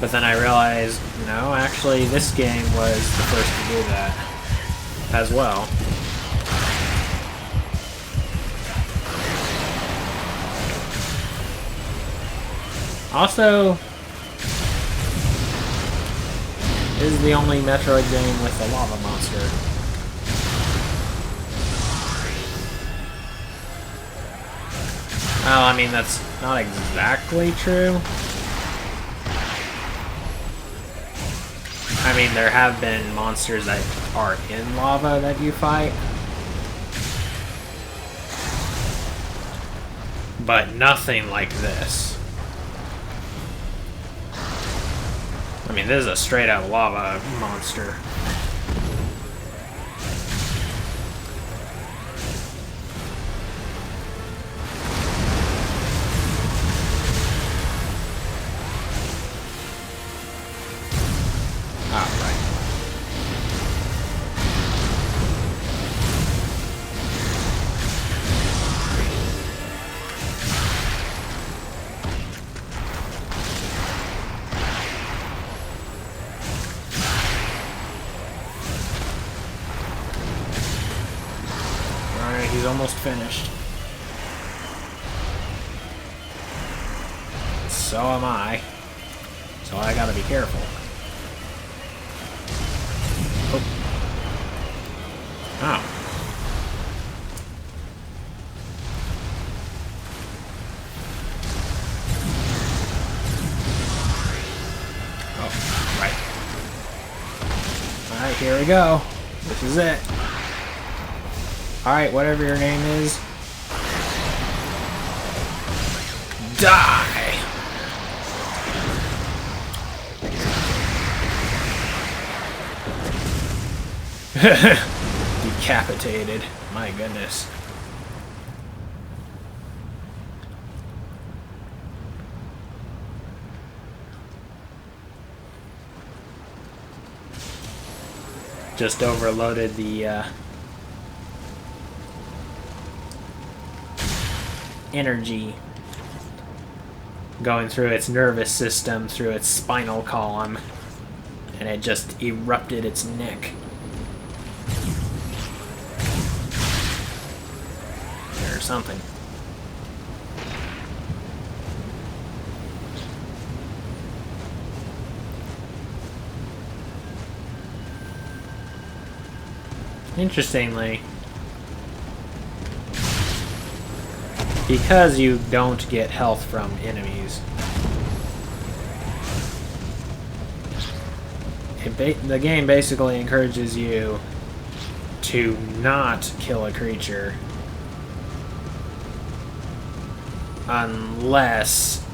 But then I realized, no, actually this game was the first to do that as well. Also, this is the only Metroid game with a lava monster. Well, I mean, that's not exactly true. I mean, there have been monsters that are in lava that you fight. But nothing like this. I mean, this is a straight-up lava monster. almost finished. So am I. So I gotta be careful. Oh. Oh. Oh, right. Alright, here we go. This is it. Alright, whatever your name is. Die! Decapitated. My goodness. Just overloaded the energy going through its nervous system, through its spinal column, and it just erupted its neck. Or something. Interestingly, because you don't get health from enemies, the game basically encourages you to not kill a creature unless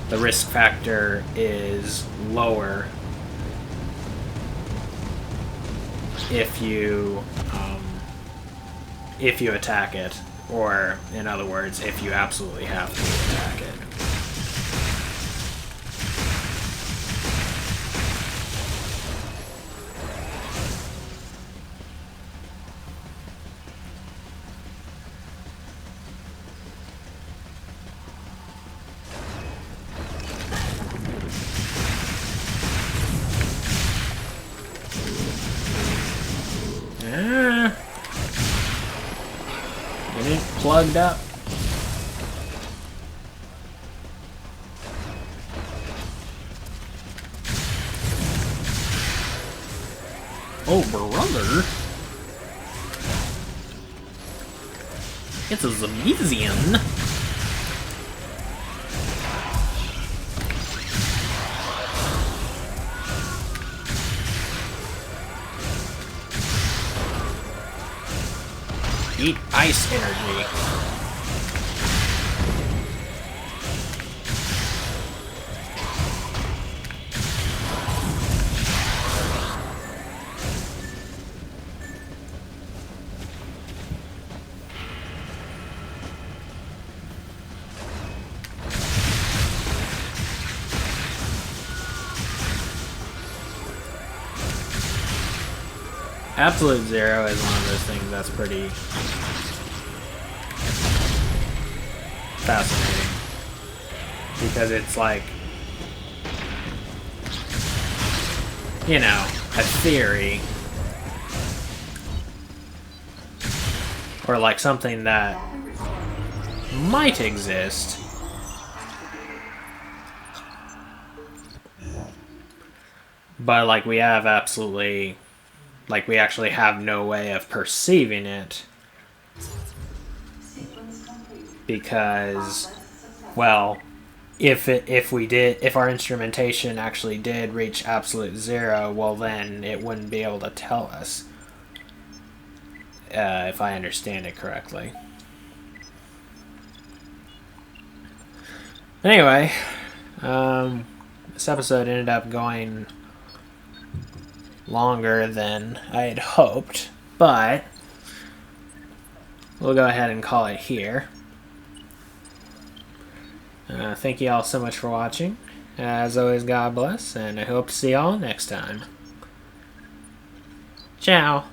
the risk factor is lower if you attack it, or in other words, if you absolutely have to attack it. Get it plugged up. Oh, brother. It's a Zebesian. Eat ice energy. Absolute Zero is one of those things that's pretty fascinating, because it's like, you know, a theory, or like something that might exist, but like we have absolutely, like we actually have no way of perceiving it, because, well, if our instrumentation actually did reach absolute zero, well then it wouldn't be able to tell us, if I understand it correctly. Anyway, this episode ended up going longer than I had hoped, but we'll go ahead and call it here. Thank you all so much for watching. As always, God bless, and I hope to see y'all next time. Ciao!